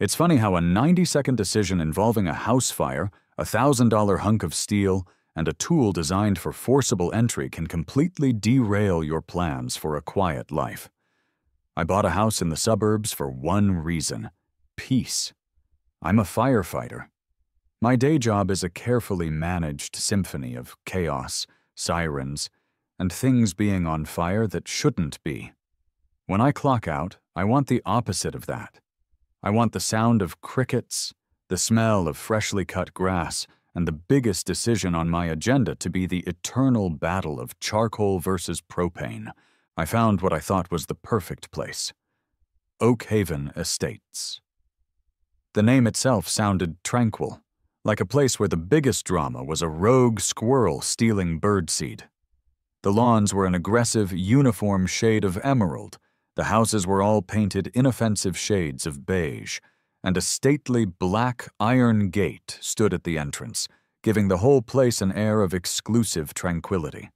It's funny how a 90-second decision involving a house fire, a $1,000 hunk of steel, and a tool designed for forcible entry can completely derail your plans for a quiet life. I bought a house in the suburbs for one reason: peace. I'm a firefighter. My day job is a carefully managed symphony of chaos, sirens, and things being on fire that shouldn't be. When I clock out, I want the opposite of that. I want the sound of crickets, the smell of freshly cut grass, and the biggest decision on my agenda to be the eternal battle of charcoal versus propane. I found what I thought was the perfect place: Oak Haven Estates. The name itself sounded tranquil, like a place where the biggest drama was a rogue squirrel stealing birdseed. The lawns were an aggressive, uniform shade of emerald. The houses were all painted inoffensive shades of beige, and a stately black iron gate stood at the entrance, giving the whole place an air of exclusive tranquility.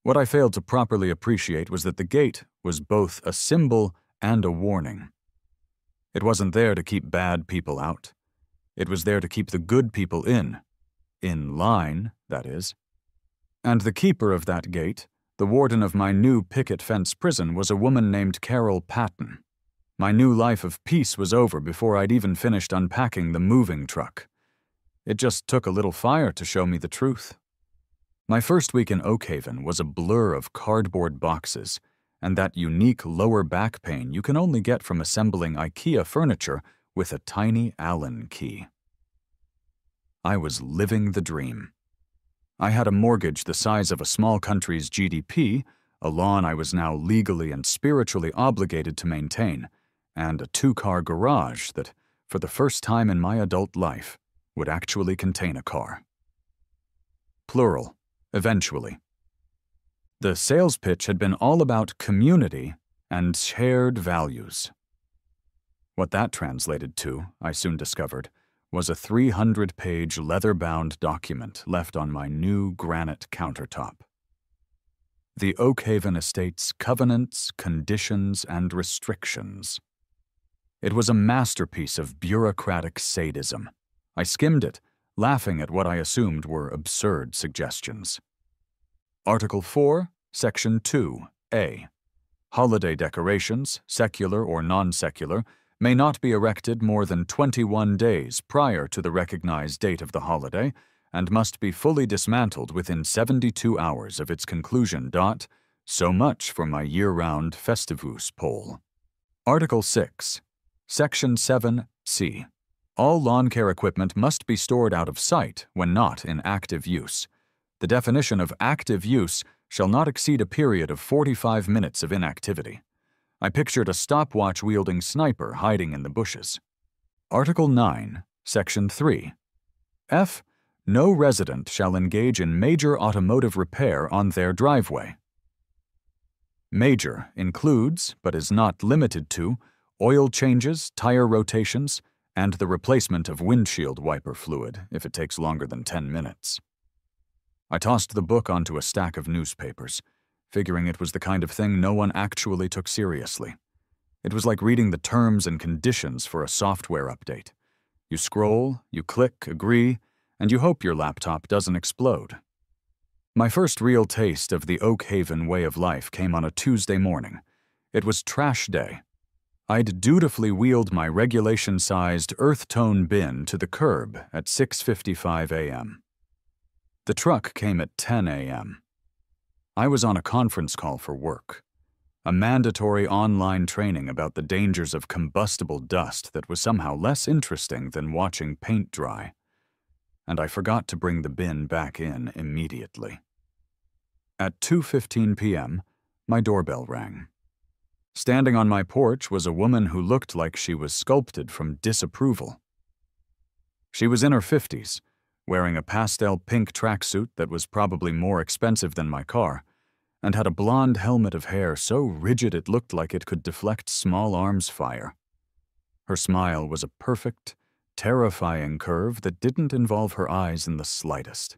What I failed to properly appreciate was that the gate was both a symbol and a warning. It wasn't there to keep bad people out. It was there to keep the good people in line, that is. And the keeper of that gate, the warden of my new picket fence prison, was a woman named Carol Patton. My new life of peace was over before I'd even finished unpacking the moving truck. It just took a little fire to show me the truth. My first week in Oak Haven was a blur of cardboard boxes and that unique lower back pain you can only get from assembling IKEA furniture with a tiny Allen key. I was living the dream. I had a mortgage the size of a small country's GDP, a lawn I was now legally and spiritually obligated to maintain, and a 2-car garage that, for the first time in my adult life, would actually contain a car. Plural, eventually. The sales pitch had been all about community and shared values. What that translated to, I soon discovered, was a 300-page leather-bound document left on my new granite countertop. The Oak Haven Estates Covenants, Conditions, and Restrictions. It was a masterpiece of bureaucratic sadism. I skimmed it, laughing at what I assumed were absurd suggestions. Article 4, Section 2A. Holiday decorations, secular or non-secular, may not be erected more than 21 days prior to the recognized date of the holiday and must be fully dismantled within 72 hours of its conclusion. So much for my year-round Festivus poll. Article 6, Section 7C. All lawn care equipment must be stored out of sight when not in active use. The definition of active use shall not exceed a period of 45 minutes of inactivity. I pictured a stopwatch-wielding sniper hiding in the bushes. Article 9, Section 3. F. No resident shall engage in major automotive repair on their driveway. Major includes, but is not limited to, oil changes, tire rotations, and the replacement of windshield wiper fluid if it takes longer than 10 minutes. I tossed the book onto a stack of newspapers, figuring it was the kind of thing no one actually took seriously. It was like reading the terms and conditions for a software update. You scroll, you click, agree, and you hope your laptop doesn't explode. My first real taste of the Oak Haven way of life came on a Tuesday morning. It was trash day. I'd dutifully wheeled my regulation-sized earth-tone bin to the curb at 6:55 a.m. The truck came at 10 a.m. I was on a conference call for work, a mandatory online training about the dangers of combustible dust that was somehow less interesting than watching paint dry, and I forgot to bring the bin back in immediately. At 2:15 p.m., my doorbell rang. Standing on my porch was a woman who looked like she was sculpted from disapproval. She was in her 50s, wearing a pastel pink tracksuit that was probably more expensive than my car, and had a blonde helmet of hair so rigid it looked like it could deflect small arms fire. Her smile was a perfect, terrifying curve that didn't involve her eyes in the slightest.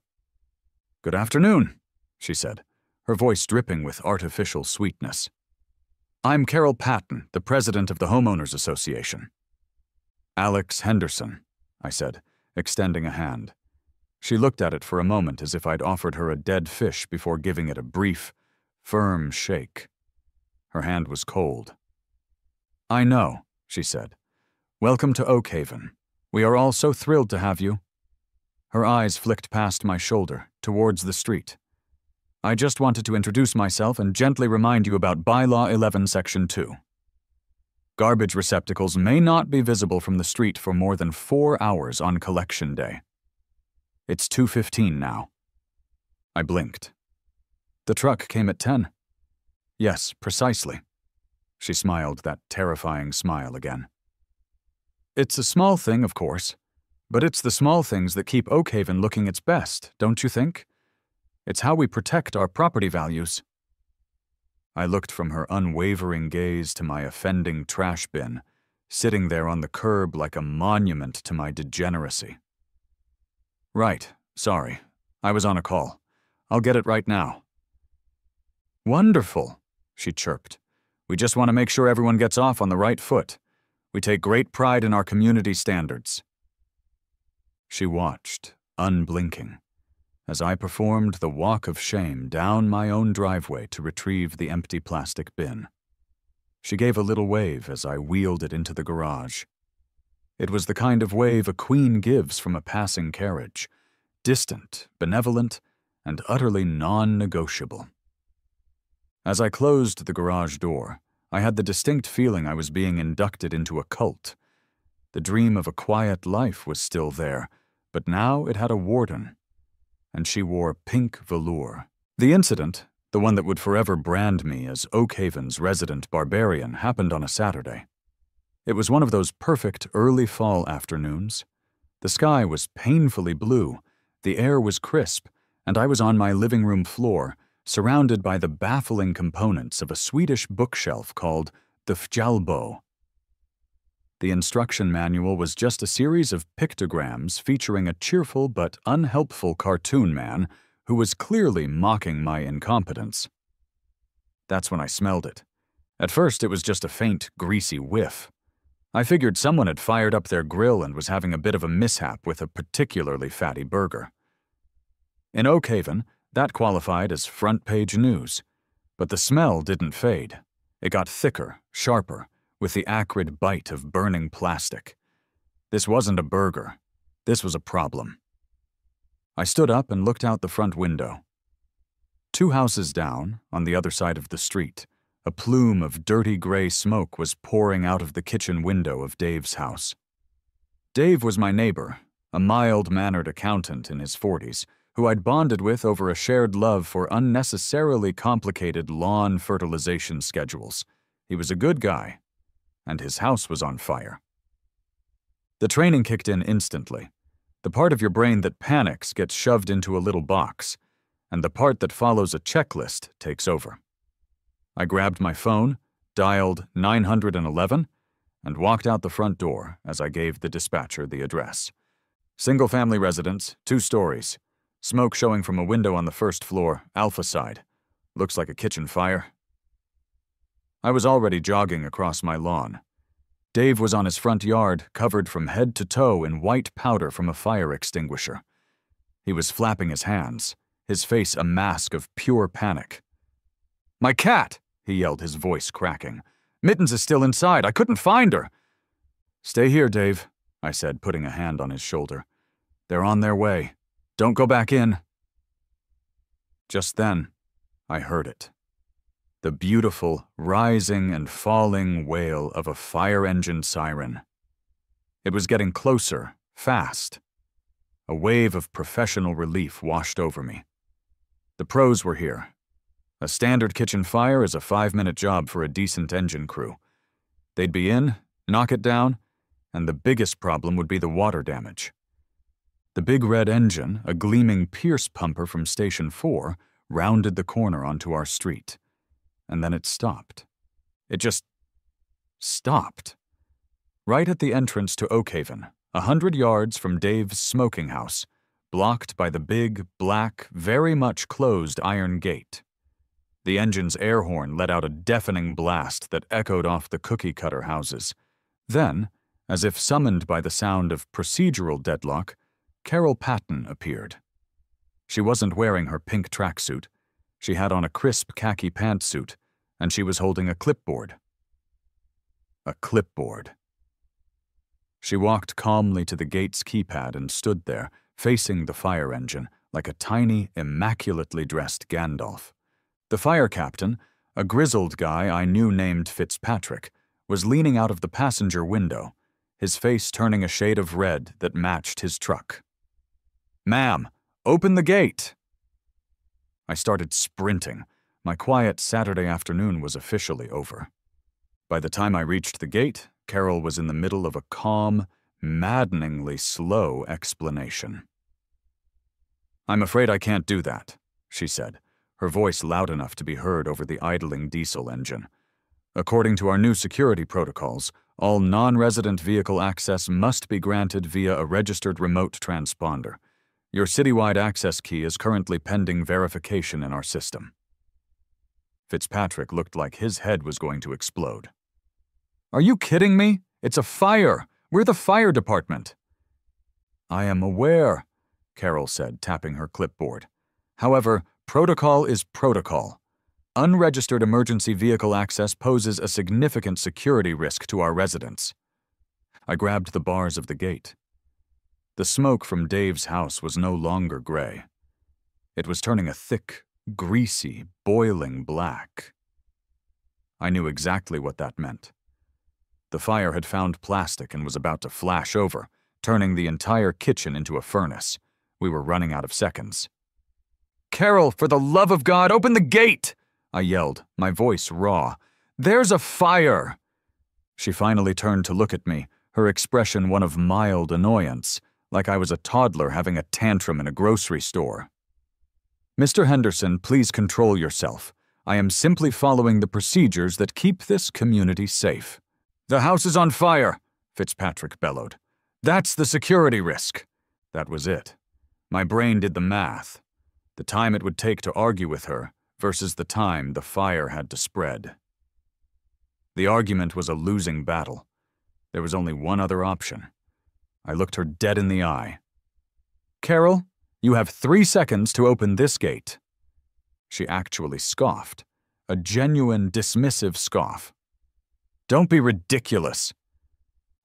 "Good afternoon," she said, her voice dripping with artificial sweetness. "I'm Carol Patton, the president of the Homeowners Association." Alex Henderson, I said, extending a hand. She looked at it for a moment as if I'd offered her a dead fish before giving it a brief, firm shake. Her hand was cold. I know, she said. Welcome to Oakhaven. We are all so thrilled to have you. Her eyes flicked past my shoulder, towards the street. I just wanted to introduce myself and gently remind you about Bylaw 11, Section 2. Garbage receptacles may not be visible from the street for more than 4 hours on collection day. It's 2:15 now. I blinked. The truck came at 10. Yes, precisely. She smiled that terrifying smile again. It's a small thing, of course, but it's the small things that keep Oakhaven looking its best, don't you think? It's how we protect our property values. I looked from her unwavering gaze to my offending trash bin, sitting there on the curb like a monument to my degeneracy. Right, sorry. I was on a call. I'll get it right now. Wonderful, she chirped. We just want to make sure everyone gets off on the right foot. We take great pride in our community standards. She watched, unblinking, as I performed the walk of shame down my own driveway to retrieve the empty plastic bin. She gave a little wave as I wheeled it into the garage. It was the kind of wave a queen gives from a passing carriage, distant, benevolent, and utterly non-negotiable. As I closed the garage door, I had the distinct feeling I was being inducted into a cult. The dream of a quiet life was still there, but now it had a warden, and she wore pink velour. The incident, the one that would forever brand me as Oakhaven's resident barbarian, happened on a Saturday. It was one of those perfect early fall afternoons. The sky was painfully blue, the air was crisp, and I was on my living room floor, surrounded by the baffling components of a Swedish bookshelf called the Fjalbo. The instruction manual was just a series of pictograms featuring a cheerful but unhelpful cartoon man who was clearly mocking my incompetence. That's when I smelled it. At first, it was just a faint, greasy whiff. I figured someone had fired up their grill and was having a bit of a mishap with a particularly fatty burger. In Oakhaven, that qualified as front-page news. But the smell didn't fade. It got thicker, sharper, with the acrid bite of burning plastic. This wasn't a burger. This was a problem. I stood up and looked out the front window. 2 houses down, on the other side of the street, a plume of dirty gray smoke was pouring out of the kitchen window of Dave's house. Dave was my neighbor, a mild-mannered accountant in his 40s, who I'd bonded with over a shared love for unnecessarily complicated lawn fertilization schedules. He was a good guy, and his house was on fire. The training kicked in instantly. The part of your brain that panics gets shoved into a little box, and the part that follows a checklist takes over. I grabbed my phone, dialed 911, and walked out the front door as I gave the dispatcher the address. Single-family residence, 2 stories. Smoke showing from a window on the first floor, Alpha side. Looks like a kitchen fire. I was already jogging across my lawn. Dave was on his front yard, covered from head to toe in white powder from a fire extinguisher. He was flapping his hands, his face a mask of pure panic. "My cat!" he yelled, his voice cracking. "Mittens is still inside. I couldn't find her." "Stay here, Dave," I said, putting a hand on his shoulder. "They're on their way. Don't go back in." Just then, I heard it. The beautiful, rising and falling wail of a fire engine siren. It was getting closer, fast. A wave of professional relief washed over me. The pros were here. A standard kitchen fire is a 5-minute job for a decent engine crew. They'd be in, knock it down, and the biggest problem would be the water damage. The big red engine, a gleaming Pierce pumper from Station 4, rounded the corner onto our street. And then it stopped. It just stopped. Right at the entrance to Oakhaven, 100 yards from Dave's smoking house, blocked by the big, black, very much closed iron gate. The engine's air horn let out a deafening blast that echoed off the cookie-cutter houses. Then, As if summoned by the sound of procedural deadlock, Carol Patton appeared. She wasn't wearing her pink tracksuit. She had on a crisp khaki pantsuit, and she was holding a clipboard. A clipboard. She walked calmly to the gate's keypad and stood there, facing the fire engine, like a tiny, immaculately dressed Gandalf. The fire captain, a grizzled guy I knew named Fitzpatrick, was leaning out of the passenger window, his face turning a shade of red that matched his truck. "Ma'am, open the gate!" I started sprinting. My quiet Saturday afternoon was officially over. By the time I reached the gate, Carol was in the middle of a calm, maddeningly slow explanation. "I'm afraid I can't do that," she said, her voice loud enough to be heard over the idling diesel engine. "According to our new security protocols, all non-resident vehicle access must be granted via a registered remote transponder. Your citywide access key is currently pending verification in our system." Fitzpatrick looked like his head was going to explode. "Are you kidding me? It's a fire! We're the fire department!" "I am aware," Carol said, tapping her clipboard. "However, protocol is protocol. Unregistered emergency vehicle access poses a significant security risk to our residents." I grabbed the bars of the gate. The smoke from Dave's house was no longer gray. It was turning a thick, greasy, boiling black. I knew exactly what that meant. The fire had found plastic and was about to flash over, turning the entire kitchen into a furnace. We were running out of seconds. "Carol, for the love of God, open the gate!" I yelled, my voice raw. "There's a fire!" She finally turned to look at me, her expression one of mild annoyance, like I was a toddler having a tantrum in a grocery store. "Mr. Henderson, please control yourself. I am simply following the procedures that keep this community safe." "The house is on fire," Fitzpatrick bellowed. "That's the security risk." That was it. My brain did the math. The time it would take to argue with her versus the time the fire had to spread. The argument was a losing battle. There was only one other option. I looked her dead in the eye. "Carol, you have 3 seconds to open this gate." She actually scoffed, a genuine dismissive scoff. "Don't be ridiculous."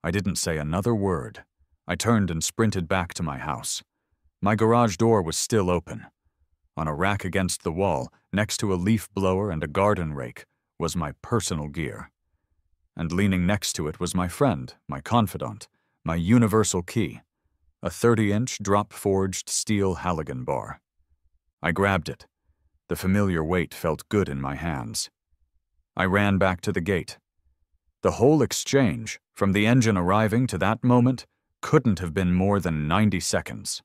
I didn't say another word. I turned and sprinted back to my house. My garage door was still open. On a rack against the wall, next to a leaf blower and a garden rake, was my personal gear. And leaning next to it was my friend, my confidant, my universal key, a 30-inch drop-forged steel Halligan bar. I grabbed it. The familiar weight felt good in my hands. I ran back to the gate. The whole exchange, from the engine arriving to that moment, couldn't have been more than 90 seconds.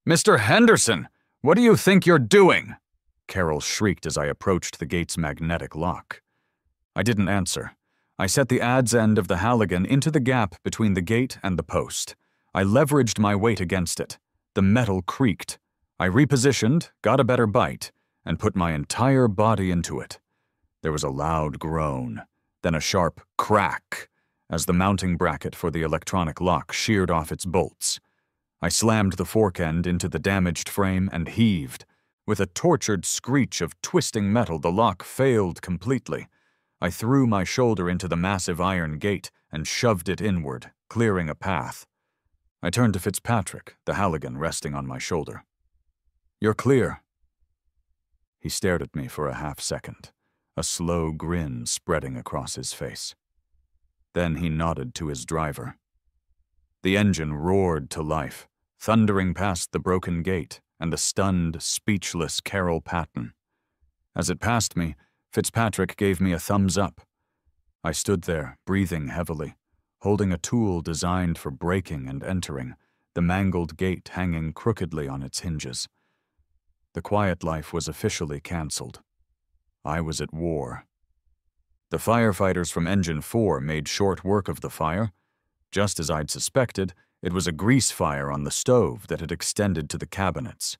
"Mr. Henderson, what do you think you're doing?" Carol shrieked as I approached the gate's magnetic lock. I didn't answer. I set the adze end of the Halligan into the gap between the gate and the post. I leveraged my weight against it. The metal creaked. I repositioned, got a better bite, and put my entire body into it. There was a loud groan, then a sharp crack as the mounting bracket for the electronic lock sheared off its bolts. I slammed the fork end into the damaged frame and heaved. With a tortured screech of twisting metal, the lock failed completely. I threw my shoulder into the massive iron gate and shoved it inward, clearing a path. I turned to Fitzpatrick, the Halligan resting on my shoulder. "You're clear." He stared at me for a half-second, a slow grin spreading across his face. Then he nodded to his driver. The engine roared to life, thundering past the broken gate and the stunned, speechless Carol Patton. As it passed me, Fitzpatrick gave me a thumbs up. I stood there, breathing heavily, holding a tool designed for breaking and entering, the mangled gate hanging crookedly on its hinges. The quiet life was officially canceled. I was at war. The firefighters from Engine 4 made short work of the fire. Just as I'd suspected, it was a grease fire on the stove that had extended to the cabinets.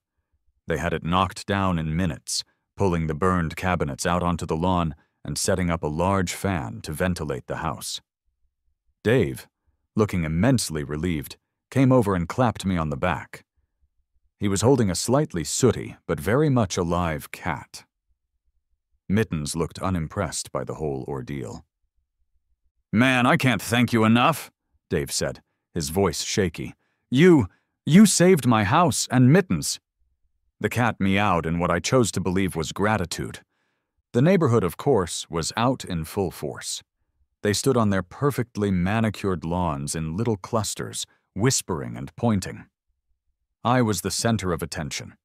They had it knocked down in minutes, pulling the burned cabinets out onto the lawn and setting up a large fan to ventilate the house. Dave, looking immensely relieved, came over and clapped me on the back. He was holding a slightly sooty but very much alive cat. Mittens looked unimpressed by the whole ordeal. "Man, I can't thank you enough," Dave said, his voice shaky. You saved my house and Mittens." The cat meowed in what I chose to believe was gratitude. The neighborhood, of course, was out in full force. They stood on their perfectly manicured lawns in little clusters, whispering and pointing. I was the center of attention,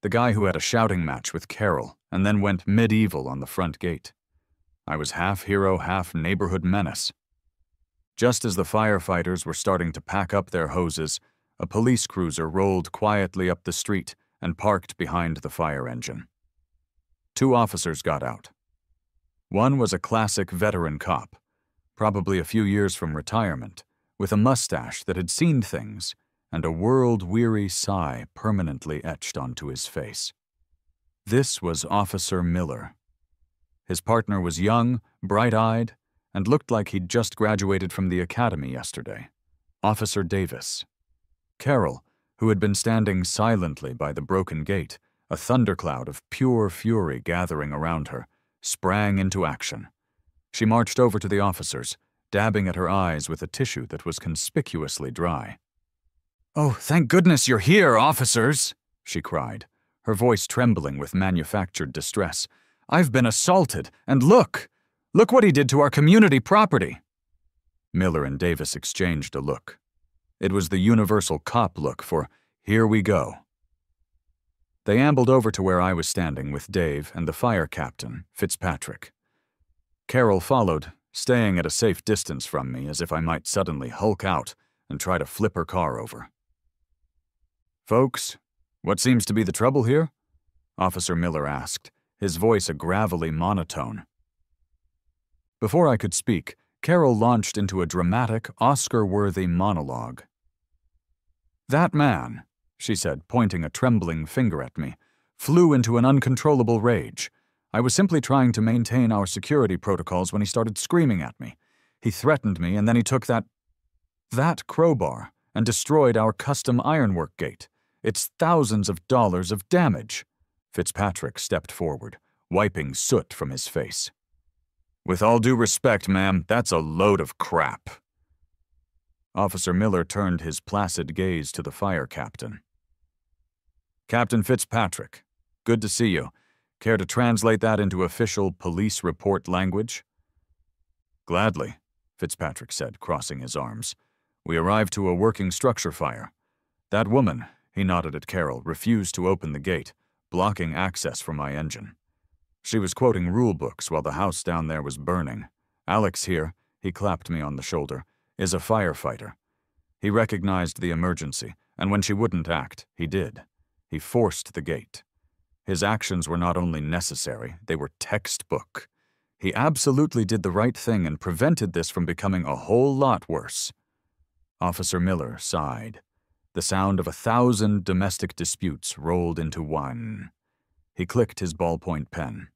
the guy who had a shouting match with Carol and then went medieval on the front gate. I was half hero, half neighborhood menace. Just as the firefighters were starting to pack up their hoses, a police cruiser rolled quietly up the street and parked behind the fire engine. 2 officers got out. One was a classic veteran cop, probably a few years from retirement, with a mustache that had seen things and a world-weary sigh permanently etched onto his face. This was Officer Miller. His partner was young, bright-eyed, and looked like he'd just graduated from the academy yesterday. Officer Davis. Carol, who had been standing silently by the broken gate, a thundercloud of pure fury gathering around her, sprang into action. She marched over to the officers, dabbing at her eyes with a tissue that was conspicuously dry. "Oh, thank goodness you're here, officers!" she cried, her voice trembling with manufactured distress. "I've been assaulted, and look what he did to our community property." Miller and Davis exchanged a look. It was the universal cop look for, "Here we go." They ambled over to where I was standing with Dave and the fire captain, Fitzpatrick. Carol followed, staying at a safe distance from me as if I might suddenly hulk out and try to flip her car over. "Folks, what seems to be the trouble here?" Officer Miller asked, his voice a gravelly monotone. Before I could speak, Carol launched into a dramatic, Oscar-worthy monologue. "That man," she said, pointing a trembling finger at me, "flew into an uncontrollable rage. I was simply trying to maintain our security protocols when he started screaming at me. He threatened me, and then he took that crowbar and destroyed our custom ironwork gate. It's thousands of dollars of damage." Fitzpatrick stepped forward, wiping soot from his face. "With all due respect, ma'am, that's a load of crap." Officer Miller turned his placid gaze to the fire captain. "Captain Fitzpatrick, good to see you. Care to translate that into official police report language?" "Gladly," Fitzpatrick said, crossing his arms. "We arrived to a working structure fire. That woman," he nodded at Carol, "refused to open the gate, blocking access for my engine. She was quoting rule books while the house down there was burning. Alex here," he clapped me on the shoulder, "is a firefighter. He recognized the emergency, and when she wouldn't act, he did. He forced the gate. His actions were not only necessary, they were textbook. He absolutely did the right thing and prevented this from becoming a whole lot worse." Officer Miller sighed. The sound of 1,000 domestic disputes rolled into one. He clicked his ballpoint pen.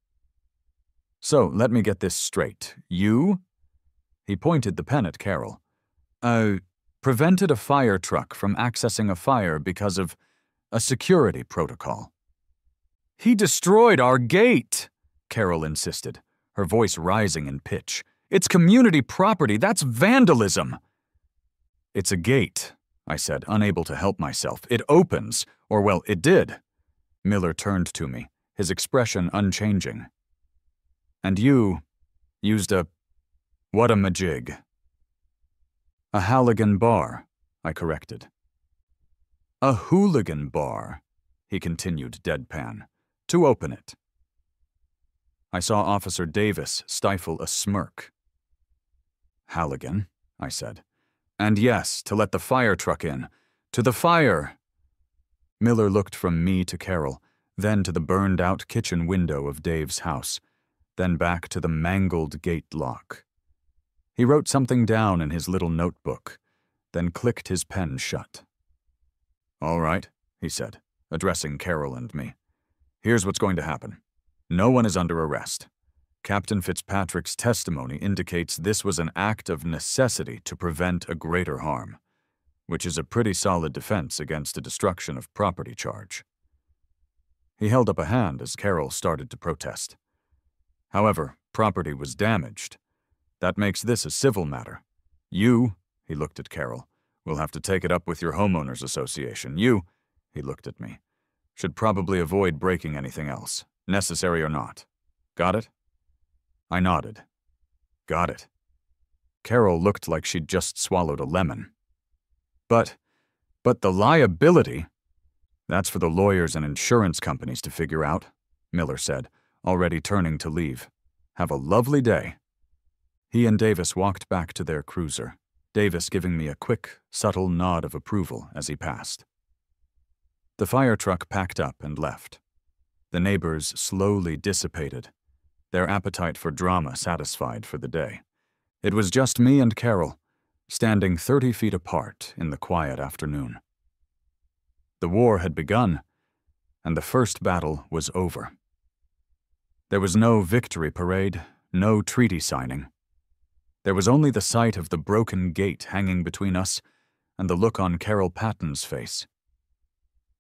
"So, let me get this straight. You?" He pointed the pen at Carol. Prevented a fire truck from accessing a fire because of a security protocol." "He destroyed our gate," Carol insisted, her voice rising in pitch. "It's community property. That's vandalism." "It's a gate," I said, unable to help myself. "It opens, or well, it did." Miller turned to me, his expression unchanging. "And you used a what-a-majig." "A Halligan bar," I corrected. "A hooligan bar," he continued deadpan, "to open it." I saw Officer Davis stifle a smirk. "Halligan," I said. "And yes, to let the fire truck in. To the fire." Miller looked from me to Carol, then to the burned-out kitchen window of Dave's house, then back to the mangled gate lock. He wrote something down in his little notebook, then clicked his pen shut. "All right," he said, addressing Carol and me. "Here's what's going to happen. No one is under arrest. Captain Fitzpatrick's testimony indicates this was an act of necessity to prevent a greater harm, which is a pretty solid defense against a destruction of property charge. He held up a hand as Carol started to protest. However, property was damaged. That makes this a civil matter. You, he looked at Carol, will have to take it up with your homeowners association. You, he looked at me, should probably avoid breaking anything else, necessary or not. Got it? I nodded. Got it. Carol looked like she'd just swallowed a lemon. But the liability? That's for the lawyers and insurance companies to figure out, Miller said, already turning to leave. Have a lovely day. He and Davis walked back to their cruiser, Davis giving me a quick, subtle nod of approval as he passed. The fire truck packed up and left. The neighbors slowly dissipated, their appetite for drama satisfied for the day. It was just me and Carol, standing 30 feet apart in the quiet afternoon. The war had begun, and the first battle was over. There was no victory parade, no treaty signing. There was only the sight of the broken gate hanging between us and the look on Carol Patton's face.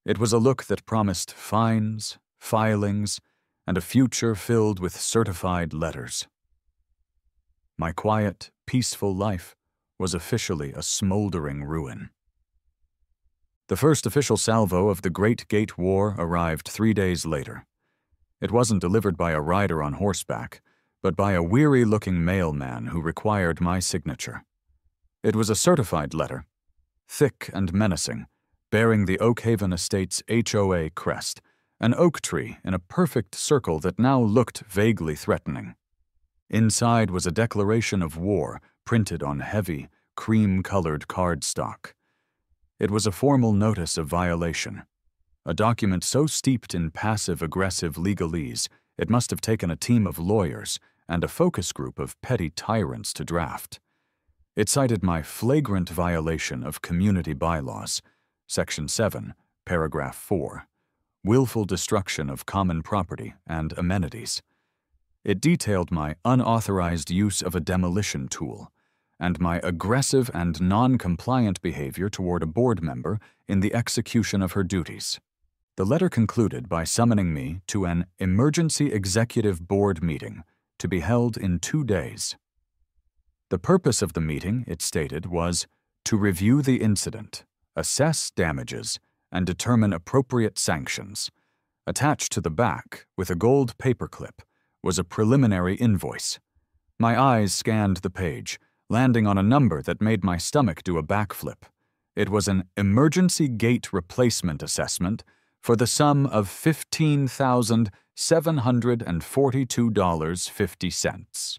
It was a look that promised fines, filings, and a future filled with certified letters. My quiet, peaceful life was officially a smoldering ruin. The first official salvo of the Great Gate War arrived 3 days later. It wasn't delivered by a rider on horseback, but by a weary-looking mailman who required my signature. It was a certified letter, thick and menacing, bearing the Oakhaven Estates HOA crest, an oak tree in a perfect circle that now looked vaguely threatening. Inside was a declaration of war printed on heavy, cream-colored cardstock. It was a formal notice of violation, a document so steeped in passive-aggressive legalese it must have taken a team of lawyers and a focus group of petty tyrants to draft. It cited my flagrant violation of community bylaws, Section 7, Paragraph 4, willful destruction of common property and amenities. It detailed my unauthorized use of a demolition tool and my aggressive and non-compliant behavior toward a board member in the execution of her duties. The letter concluded by summoning me to an emergency executive board meeting to be held in 2 days. The purpose of the meeting, it stated, was to review the incident, assess damages, and determine appropriate sanctions. Attached to the back, with a gold paperclip, was a preliminary invoice. My eyes scanned the page, landing on a number that made my stomach do a backflip. It was an emergency gate replacement assessment for the sum of $15,742.50.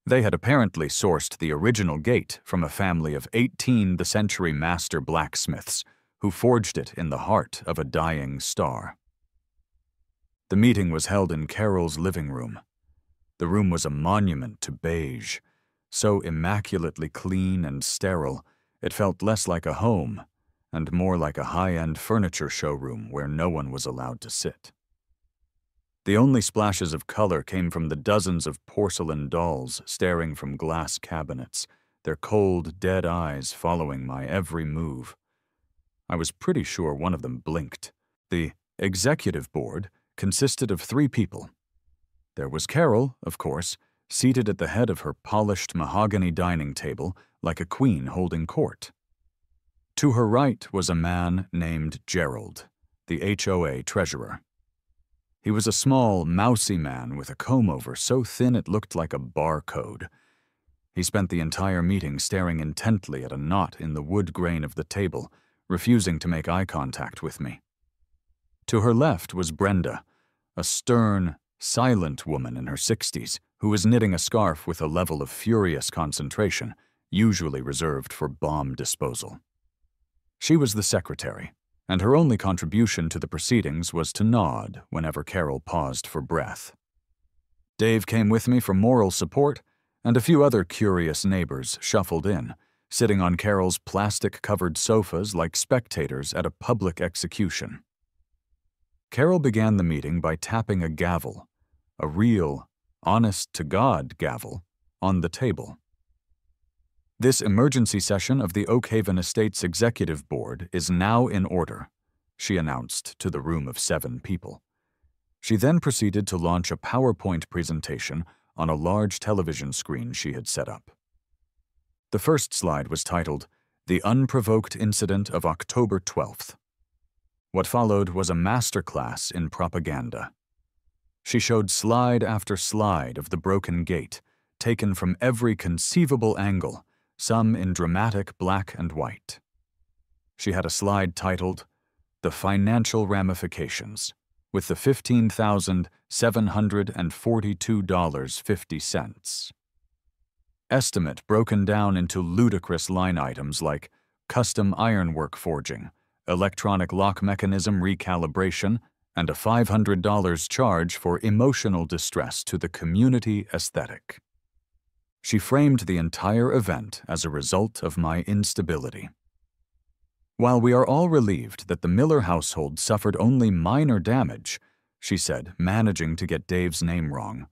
They had apparently sourced the original gate from a family of 18th-century master blacksmiths who forged it in the heart of a dying star. The meeting was held in Carol's living room. The room was a monument to beige, so immaculately clean and sterile, it felt less like a home and more like a high-end furniture showroom where no one was allowed to sit. The only splashes of color came from the dozens of porcelain dolls staring from glass cabinets, their cold, dead eyes following my every move. I was pretty sure one of them blinked. The executive board consisted of 3 people. There was Carol, of course, seated at the head of her polished mahogany dining table like a queen holding court. To her right was a man named Gerald, the HOA treasurer. He was a small, mousy man with a comb-over so thin it looked like a barcode. He spent the entire meeting staring intently at a knot in the wood grain of the table, refusing to make eye contact with me. To her left was Brenda, a stern, silent woman in her 60s who was knitting a scarf with a level of furious concentration, usually reserved for bomb disposal. She was the secretary, and her only contribution to the proceedings was to nod whenever Carol paused for breath. Dave came with me for moral support, and a few other curious neighbors shuffled in, sitting on Carol's plastic-covered sofas like spectators at a public execution. Carol began the meeting by tapping a gavel, a real, honest-to-God gavel on the table. "This emergency session of the Oakhaven Estates Executive Board is now in order," she announced to the room of 7 people. She then proceeded to launch a PowerPoint presentation on a large television screen she had set up. The first slide was titled, "The Unprovoked Incident of October 12th." What followed was a masterclass in propaganda. She showed slide after slide of the broken gate, taken from every conceivable angle, some in dramatic black and white. She had a slide titled, "The Financial Ramifications," with the $15,742.50. Estimate broken down into ludicrous line items like custom ironwork forging, electronic lock mechanism recalibration, and a $500 charge for emotional distress to the community aesthetic. She framed the entire event as a result of my instability. "While we are all relieved that the Miller household suffered only minor damage," she said, managing to get Dave's name wrong,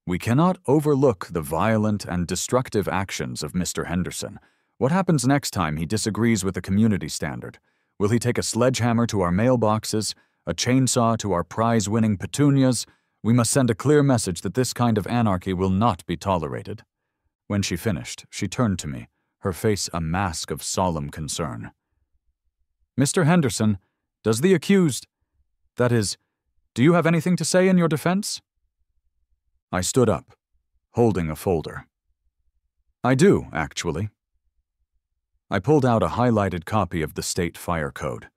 "we cannot overlook the violent and destructive actions of Mr. Henderson. What happens next time he disagrees with the community standard? Will he take a sledgehammer to our mailboxes, a chainsaw to our prize-winning petunias? We must send a clear message that this kind of anarchy will not be tolerated." When she finished, she turned to me, her face a mask of solemn concern. "Mr. Henderson, does the accused— that is, do you have anything to say in your defense?" I stood up, holding a folder. "I do, actually." I pulled out a highlighted copy of the State Fire Code.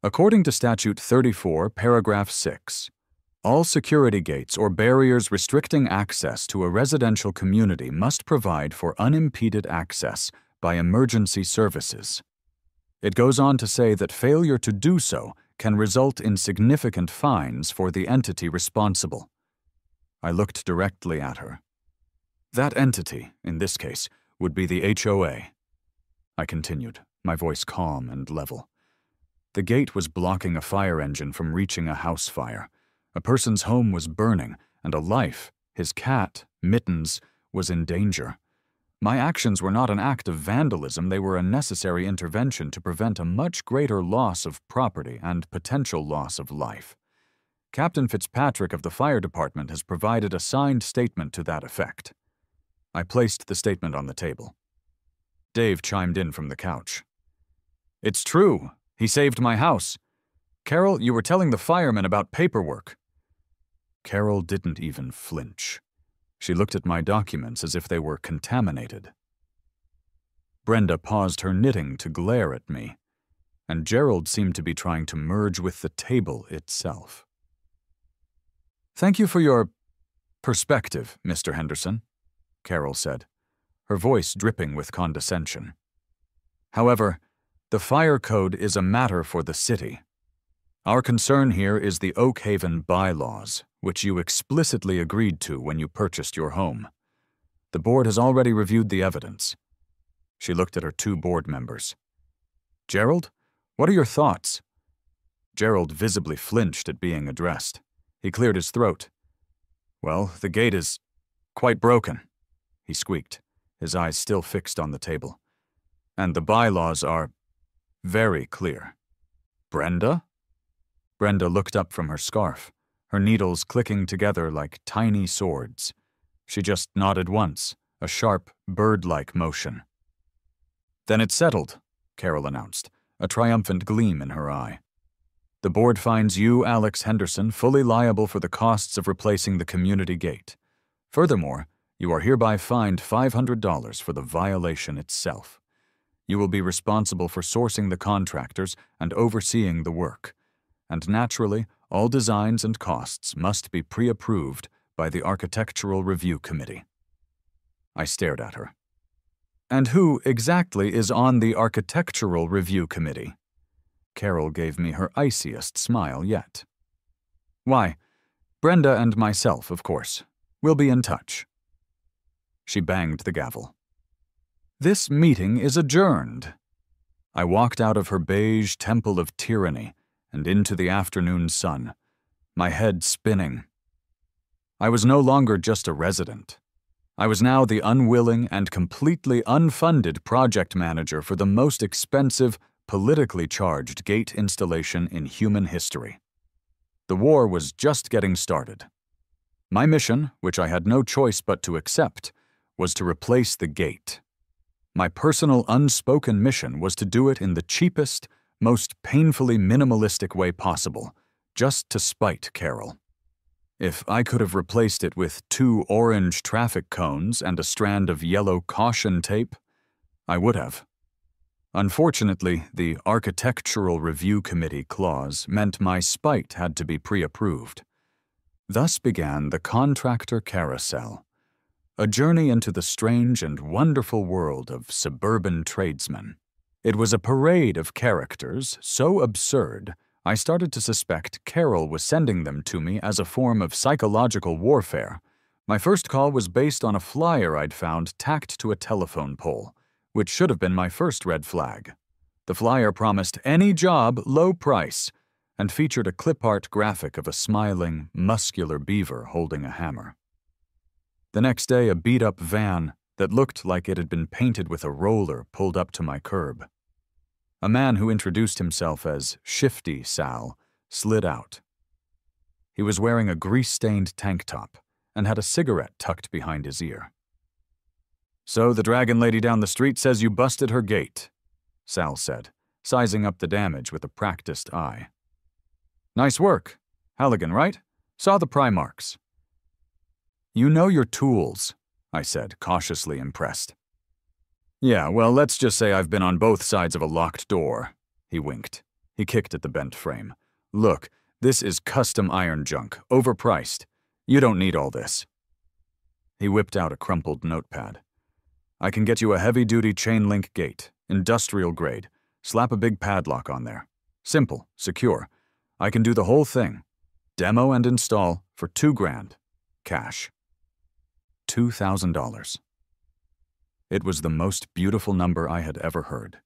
According to Statute 34, Paragraph 6, all security gates or barriers restricting access to a residential community must provide for unimpeded access by emergency services. It goes on to say that failure to do so can result in significant fines for the entity responsible. I looked directly at her. That entity, in this case, would be the HOA. I continued, my voice calm and level. The gate was blocking a fire engine from reaching a house fire. A person's home was burning, and a life, his cat, Mittens, was in danger. My actions were not an act of vandalism, they were a necessary intervention to prevent a much greater loss of property and potential loss of life. Captain Fitzpatrick of the fire department has provided a signed statement to that effect. I placed the statement on the table. Dave chimed in from the couch. "It's true. He saved my house. Carol, you were telling the firemen about paperwork." Carol didn't even flinch. She looked at my documents as if they were contaminated. Brenda paused her knitting to glare at me, and Gerald seemed to be trying to merge with the table itself. "Thank you for your perspective, Mr. Henderson," Carol said, her voice dripping with condescension. "However, the fire code is a matter for the city. Our concern here is the Oakhaven bylaws, which you explicitly agreed to when you purchased your home. The board has already reviewed the evidence." She looked at her 2 board members. "Gerald, what are your thoughts?" Gerald visibly flinched at being addressed. He cleared his throat. "Well, the gate is quite broken," he squeaked, his eyes still fixed on the table. "And the bylaws are very clear." "Brenda?" Brenda looked up from her scarf, her needles clicking together like tiny swords. She just nodded once, a sharp, bird-like motion. "Then it's settled," Carol announced, a triumphant gleam in her eye. "The board finds you, Alex Henderson, fully liable for the costs of replacing the community gate. Furthermore, you are hereby fined $500 for the violation itself. You will be responsible for sourcing the contractors and overseeing the work. And naturally, all designs and costs must be pre-approved by the Architectural Review Committee." I stared at her. "And who exactly is on the Architectural Review Committee?" Carol gave me her iciest smile yet. "Why, Brenda and myself, of course. We'll be in touch." She banged the gavel. "This meeting is adjourned." I walked out of her beige temple of tyranny and into the afternoon sun, my head spinning. I was no longer just a resident. I was now the unwilling and completely unfunded project manager for the most expensive, politically charged gate installation in human history. The war was just getting started. My mission, which I had no choice but to accept, was to replace the gate. My personal unspoken mission was to do it in the cheapest, most painfully minimalistic way possible, just to spite Carol. If I could have replaced it with 2 orange traffic cones and a strand of yellow caution tape, I would have. Unfortunately, the Architectural Review Committee clause meant my spite had to be pre-approved. Thus began the contractor carousel, a journey into the strange and wonderful world of suburban tradesmen. It was a parade of characters so absurd, I started to suspect Carol was sending them to me as a form of psychological warfare. My first call was based on a flyer I'd found tacked to a telephone pole, which should have been my first red flag. The flyer promised any job, low price, and featured a clip art graphic of a smiling, muscular beaver holding a hammer. The next day, a beat-up van that looked like it had been painted with a roller pulled up to my curb. A man who introduced himself as Shifty Sal slid out. He was wearing a grease-stained tank top and had a cigarette tucked behind his ear. "So the dragon lady down the street says you busted her gate," Sal said, sizing up the damage with a practiced eye. "Nice work. Halligan, right? Saw the pry marks." "You know your tools," I said, cautiously impressed. "Yeah, well, let's just say I've been on both sides of a locked door," he winked. He kicked at the bent frame. "Look, this is custom iron junk, overpriced. You don't need all this." He whipped out a crumpled notepad. "I can get you a heavy-duty chain-link gate, industrial grade. Slap a big padlock on there. Simple, secure. I can do the whole thing. Demo and install for $2,000. Cash." $2,000. It was the most beautiful number I had ever heard.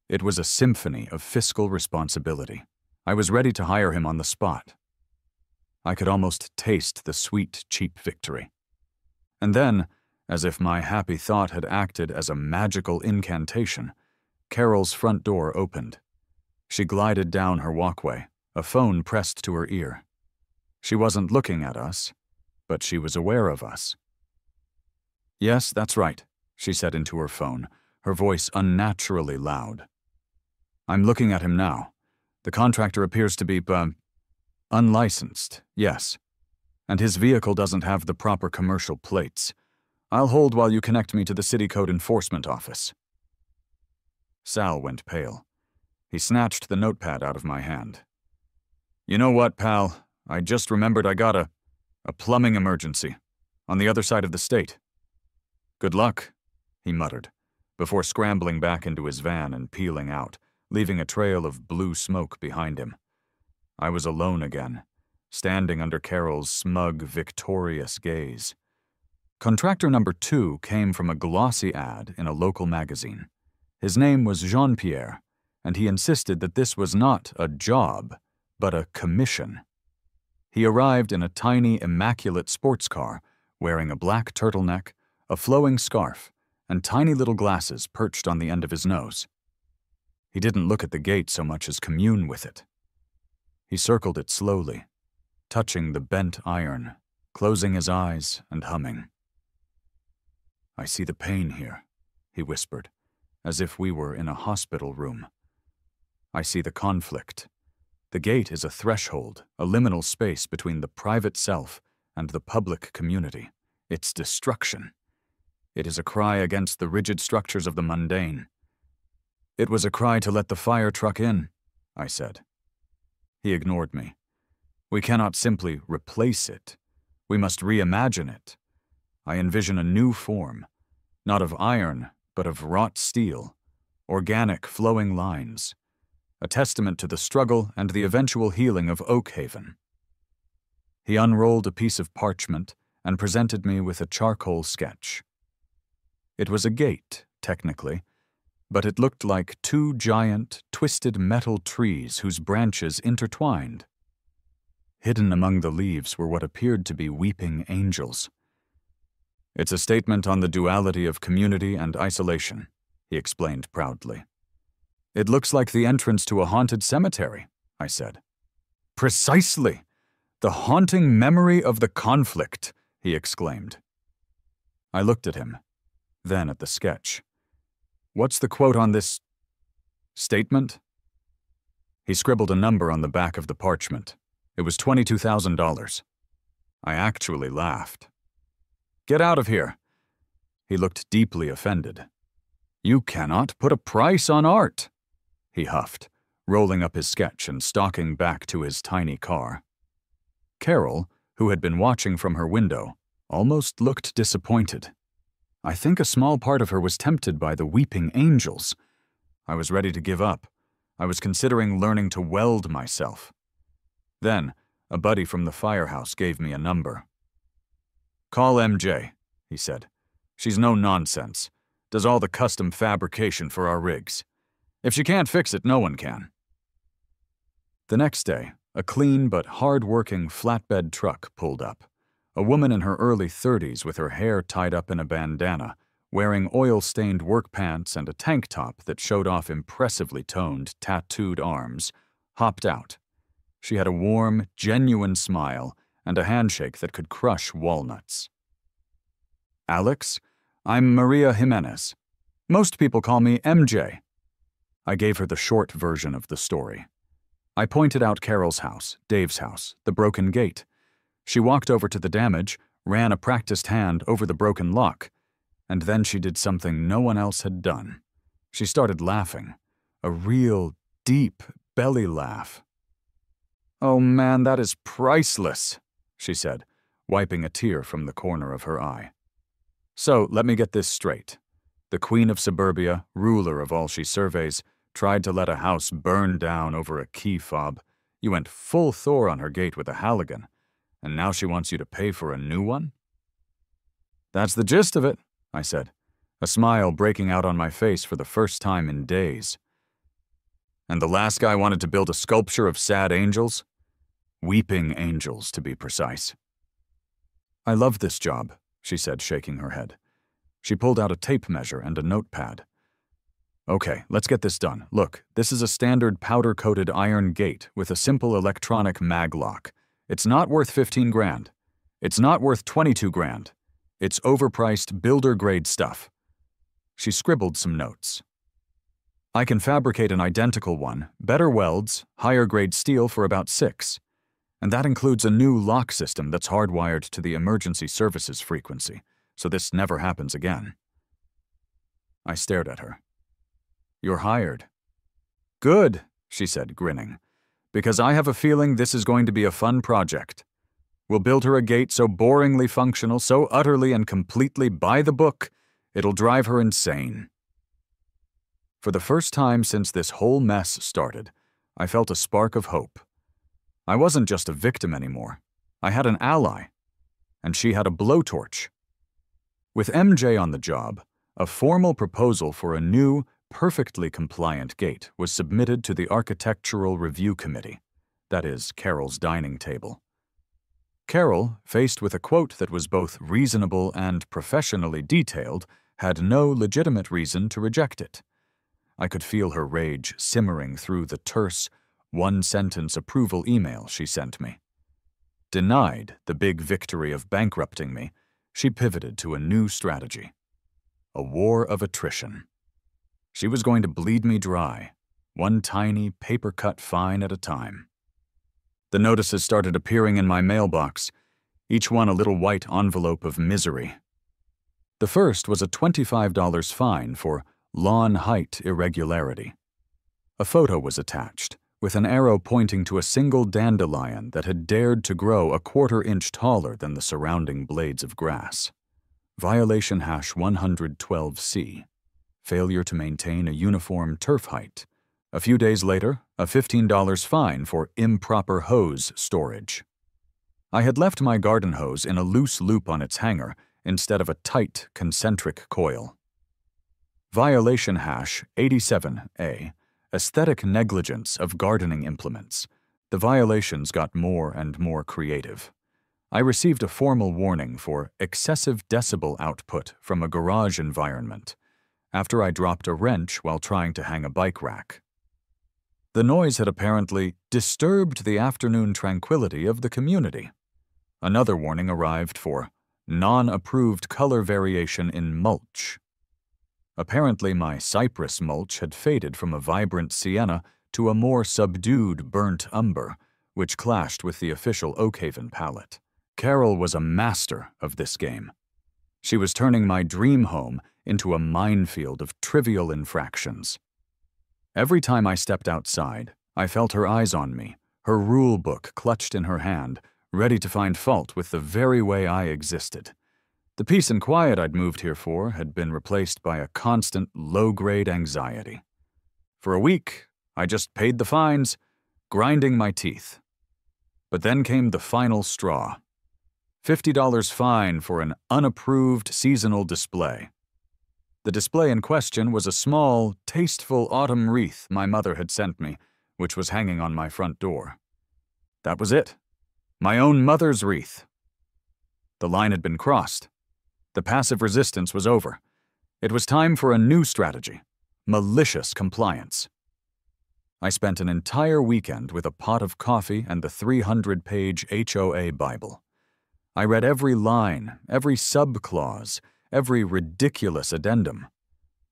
It was a symphony of fiscal responsibility. I was ready to hire him on the spot. I could almost taste the sweet, cheap victory. And then, as if my happy thought had acted as a magical incantation, Carol's front door opened. She glided down her walkway, a phone pressed to her ear. She wasn't looking at us, but she was aware of us. "Yes, that's right," she said into her phone, her voice unnaturally loud. "I'm looking at him now. The contractor appears to be, unlicensed, yes. And his vehicle doesn't have the proper commercial plates. I'll hold while you connect me to the City Code Enforcement Office." Sal went pale. He snatched the notepad out of my hand. "You know what, pal? I just remembered I got a plumbing emergency on the other side of the state." "Good luck," he muttered, before scrambling back into his van and peeling out, leaving a trail of blue smoke behind him. I was alone again, standing under Carol's smug, victorious gaze. Contractor number 2 came from a glossy ad in a local magazine. His name was Jean-Pierre, and he insisted that this was not a job, but a commission. He arrived in a tiny, immaculate sports car, wearing a black turtleneck, a flowing scarf, and tiny little glasses perched on the end of his nose. He didn't look at the gate so much as commune with it. He circled it slowly, touching the bent iron, closing his eyes and humming. "I see the pain here," he whispered, as if we were in a hospital room. "I see the conflict. The gate is a threshold, a liminal space between the private self and the public community. It's destruction. It is a cry against the rigid structures of the mundane." "It was a cry to let the fire truck in," I said. He ignored me. "We cannot simply replace it. We must reimagine it. I envision a new form, not of iron, but of wrought steel, organic flowing lines, a testament to the struggle and the eventual healing of Oakhaven." He unrolled a piece of parchment and presented me with a charcoal sketch. It was a gate, technically, but it looked like 2 giant, twisted metal trees whose branches intertwined. Hidden among the leaves were what appeared to be weeping angels. "It's a statement on the duality of community and isolation," he explained proudly. "It looks like the entrance to a haunted cemetery," I said. "Precisely! The haunting memory of the conflict," he exclaimed. I looked at him, then at the sketch. "What's the quote on this statement?" He scribbled a number on the back of the parchment. It was $22,000. I actually laughed. "Get out of here." He looked deeply offended. "You cannot put a price on art," he huffed, rolling up his sketch and stalking back to his tiny car. Carol, who had been watching from her window, almost looked disappointed. I think a small part of her was tempted by the weeping angels. I was ready to give up. I was considering learning to weld myself. Then, a buddy from the firehouse gave me a number. "Call MJ," he said. "She's no nonsense. Does all the custom fabrication for our rigs. If she can't fix it, no one can." The next day, a clean but hard-working flatbed truck pulled up. A woman in her early 30s with her hair tied up in a bandana, wearing oil-stained work pants and a tank top that showed off impressively toned, tattooed arms, hopped out. She had a warm, genuine smile and a handshake that could crush walnuts. "Alex, I'm Maria Jimenez. Most people call me MJ." I gave her the short version of the story. I pointed out Carol's house, Dave's house, the broken gate. She walked over to the damage, ran a practiced hand over the broken lock, and then she did something no one else had done. She started laughing, a real, deep belly laugh. "Oh man, that is priceless," she said, wiping a tear from the corner of her eye. "So, let me get this straight. The queen of suburbia, ruler of all she surveys, tried to let a house burn down over a key fob. You went full Thor on her gate with a Halligan, and now she wants you to pay for a new one?" "That's the gist of it," I said, a smile breaking out on my face for the first time in days. "And the last guy wanted to build a sculpture of sad angels? Weeping angels, to be precise." "I love this job," she said, shaking her head. She pulled out a tape measure and a notepad. "Okay, let's get this done. Look, this is a standard powder-coated iron gate with a simple electronic mag lock. It's not worth 15 grand. It's not worth 22 grand. It's overpriced builder-grade stuff." She scribbled some notes. "I can fabricate an identical one, better welds, higher-grade steel for about 6. And that includes a new lock system that's hardwired to the emergency services frequency, so this never happens again." I stared at her. "You're hired." "Good," she said, grinning, "because I have a feeling this is going to be a fun project. We'll build her a gate so boringly functional, so utterly and completely by the book, it'll drive her insane." For the first time since this whole mess started, I felt a spark of hope. I wasn't just a victim anymore. I had an ally, and she had a blowtorch. With MJ on the job, a formal proposal for a new, perfectly compliant gate was submitted to the Architectural Review Committee, that is, Carol's dining table. Carol, faced with a quote that was both reasonable and professionally detailed, had no legitimate reason to reject it. I could feel her rage simmering through the terse, one-sentence approval email she sent me. Denied the big victory of bankrupting me, she pivoted to a new strategy. A war of attrition. She was going to bleed me dry, one tiny paper-cut fine at a time. The notices started appearing in my mailbox, each one a little white envelope of misery. The first was a $25 fine for lawn height irregularity. A photo was attached, with an arrow pointing to a single dandelion that had dared to grow a quarter-inch taller than the surrounding blades of grass. Violation hash 112C. Failure to maintain a uniform turf height. A few days later, a $15 fine for improper hose storage. I had left my garden hose in a loose loop on its hanger instead of a tight, concentric coil. Violation hash 87A. Aesthetic negligence of gardening implements. The violations got more and more creative. I received a formal warning for excessive decibel output from a garage environment after I dropped a wrench while trying to hang a bike rack. The noise had apparently disturbed the afternoon tranquility of the community. Another warning arrived for non-approved color variation in mulch. Apparently, my cypress mulch had faded from a vibrant sienna to a more subdued burnt umber, which clashed with the official Oakhaven palette. Carol was a master of this game. She was turning my dream home into a minefield of trivial infractions. Every time I stepped outside, I felt her eyes on me, her rule book clutched in her hand, ready to find fault with the very way I existed. The peace and quiet I'd moved here for had been replaced by a constant, low-grade anxiety. For a week, I just paid the fines, grinding my teeth. But then came the final straw. $50 fine for an unapproved seasonal display. The display in question was a small, tasteful autumn wreath my mother had sent me, which was hanging on my front door. That was it. My own mother's wreath. The line had been crossed. The passive resistance was over. It was time for a new strategy: malicious compliance. I spent an entire weekend with a pot of coffee and the 300-page HOA Bible. I read every line, every subclause, every ridiculous addendum.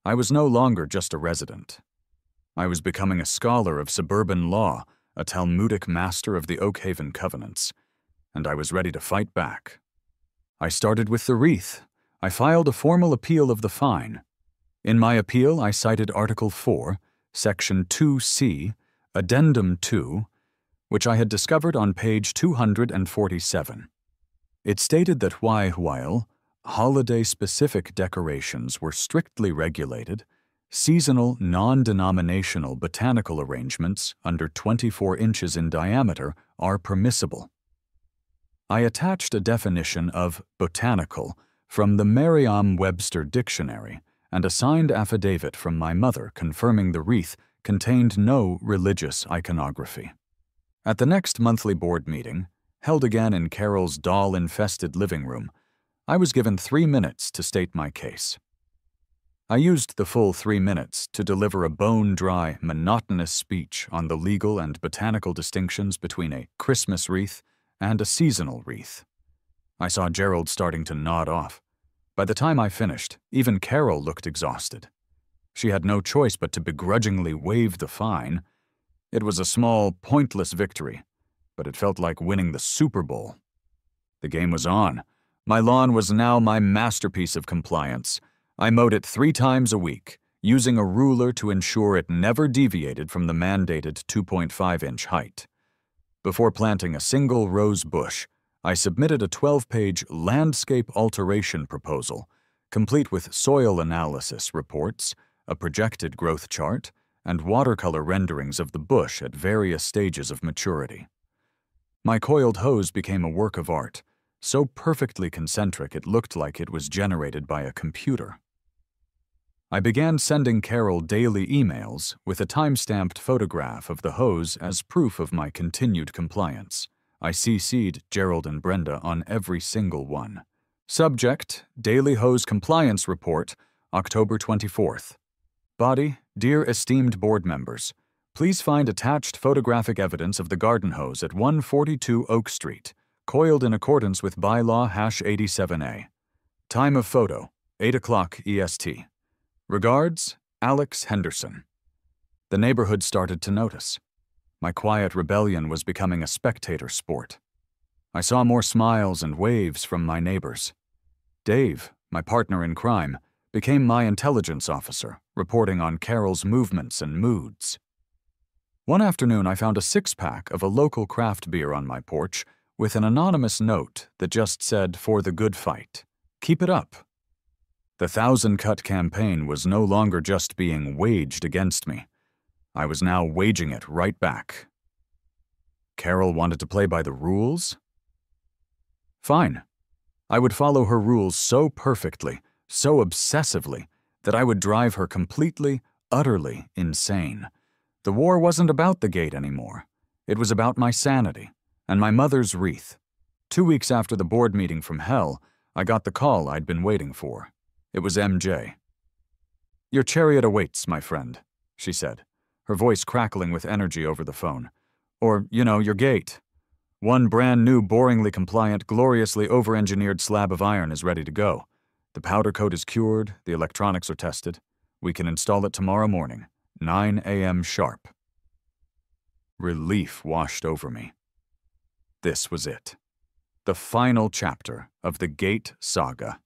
I was no longer just a resident. I was becoming a scholar of suburban law, a Talmudic master of the Oakhaven covenants, and I was ready to fight back. I started with the wreath. I filed a formal appeal of the fine. In my appeal, I cited Article 4, Section 2C, Addendum 2, which I had discovered on page 247. It stated that while holiday-specific decorations were strictly regulated, seasonal, non-denominational botanical arrangements under 24 inches in diameter are permissible. I attached a definition of botanical from the Merriam-Webster dictionary and a signed affidavit from my mother confirming the wreath contained no religious iconography. At the next monthly board meeting, held again in Carol's doll-infested living room, I was given 3 minutes to state my case. I used the full 3 minutes to deliver a bone-dry, monotonous speech on the legal and botanical distinctions between a Christmas wreath and a seasonal wreath. I saw Gerald starting to nod off. By the time I finished, even Carol looked exhausted. She had no choice but to begrudgingly waive the fine. It was a small, pointless victory, but it felt like winning the Super Bowl. The game was on. My lawn was now my masterpiece of compliance. I mowed it 3 times a week, using a ruler to ensure it never deviated from the mandated 2.5-inch height. Before planting a single rose bush, I submitted a 12-page landscape alteration proposal, complete with soil analysis reports, a projected growth chart, and watercolor renderings of the bush at various stages of maturity. My coiled hose became a work of art, so perfectly concentric it looked like it was generated by a computer. I began sending Carol daily emails with a time-stamped photograph of the hose as proof of my continued compliance. I CC'd Gerald and Brenda on every single one. Subject: Daily Hose Compliance Report, October 24th. Body: Dear esteemed board members, please find attached photographic evidence of the garden hose at 142 Oak Street, coiled in accordance with bylaw #87A. Time of photo: 8 o'clock EST. Regards, Alex Henderson. The neighborhood started to notice. My quiet rebellion was becoming a spectator sport. I saw more smiles and waves from my neighbors. Dave, my partner in crime, became my intelligence officer, reporting on Carol's movements and moods. One afternoon, I found a 6-pack of a local craft beer on my porch with an anonymous note that just said, "For the good fight. Keep it up." The 1,000-cut campaign was no longer just being waged against me. I was now waging it right back. Carol wanted to play by the rules? Fine. I would follow her rules so perfectly, so obsessively, that I would drive her completely, utterly insane. The war wasn't about the gate anymore. It was about my sanity and my mother's wreath. 2 weeks after the board meeting from hell, I got the call I'd been waiting for. It was MJ. "Your chariot awaits, my friend," she said, her voice crackling with energy over the phone. "Or, your gate. One brand new, boringly compliant, gloriously over-engineered slab of iron is ready to go. The powder coat is cured, the electronics are tested. We can install it tomorrow morning, 9 a.m. sharp." Relief washed over me. This was it. The final chapter of the gate saga.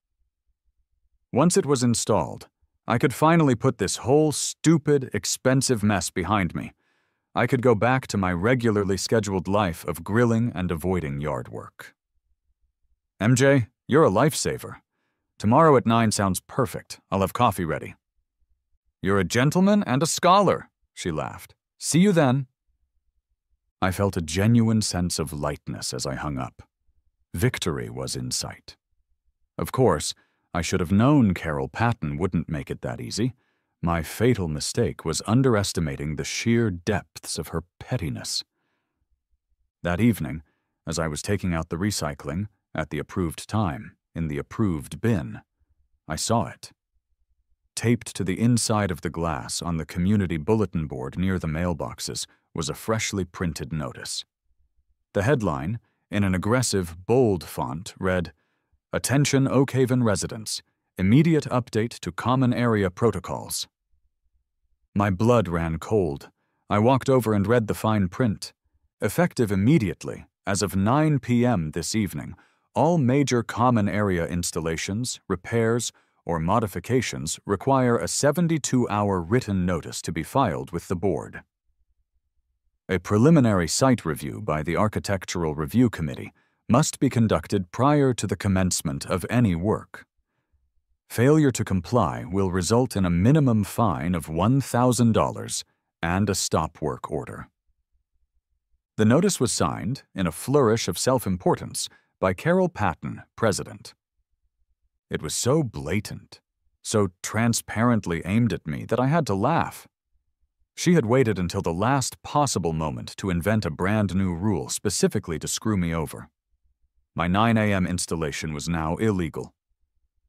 Once it was installed, I could finally put this whole stupid, expensive mess behind me. I could go back to my regularly scheduled life of grilling and avoiding yard work. "MJ, you're a lifesaver. Tomorrow at 9 sounds perfect. I'll have coffee ready." "You're a gentleman and a scholar," she laughed. "See you then." I felt a genuine sense of lightness as I hung up. Victory was in sight. Of course, I should have known Carol Patton wouldn't make it that easy. My fatal mistake was underestimating the sheer depths of her pettiness. That evening, as I was taking out the recycling, at the approved time, in the approved bin, I saw it. Taped to the inside of the glass on the community bulletin board near the mailboxes was a freshly printed notice. The headline, in an aggressive, bold font, read, "Attention Oak Haven residents. Immediate update to common area protocols." My blood ran cold. I walked over and read the fine print. Effective immediately, as of 9 p.m. this evening, all major common area installations, repairs, or modifications require a 72-hour written notice to be filed with the board. A preliminary site review by the Architectural Review Committee must be conducted prior to the commencement of any work. Failure to comply will result in a minimum fine of $1,000 and a stop work order. The notice was signed, in a flourish of self-importance, by Carol Patton, President. It was so blatant, so transparently aimed at me that I had to laugh. She had waited until the last possible moment to invent a brand new rule specifically to screw me over. My 9 a.m. installation was now illegal.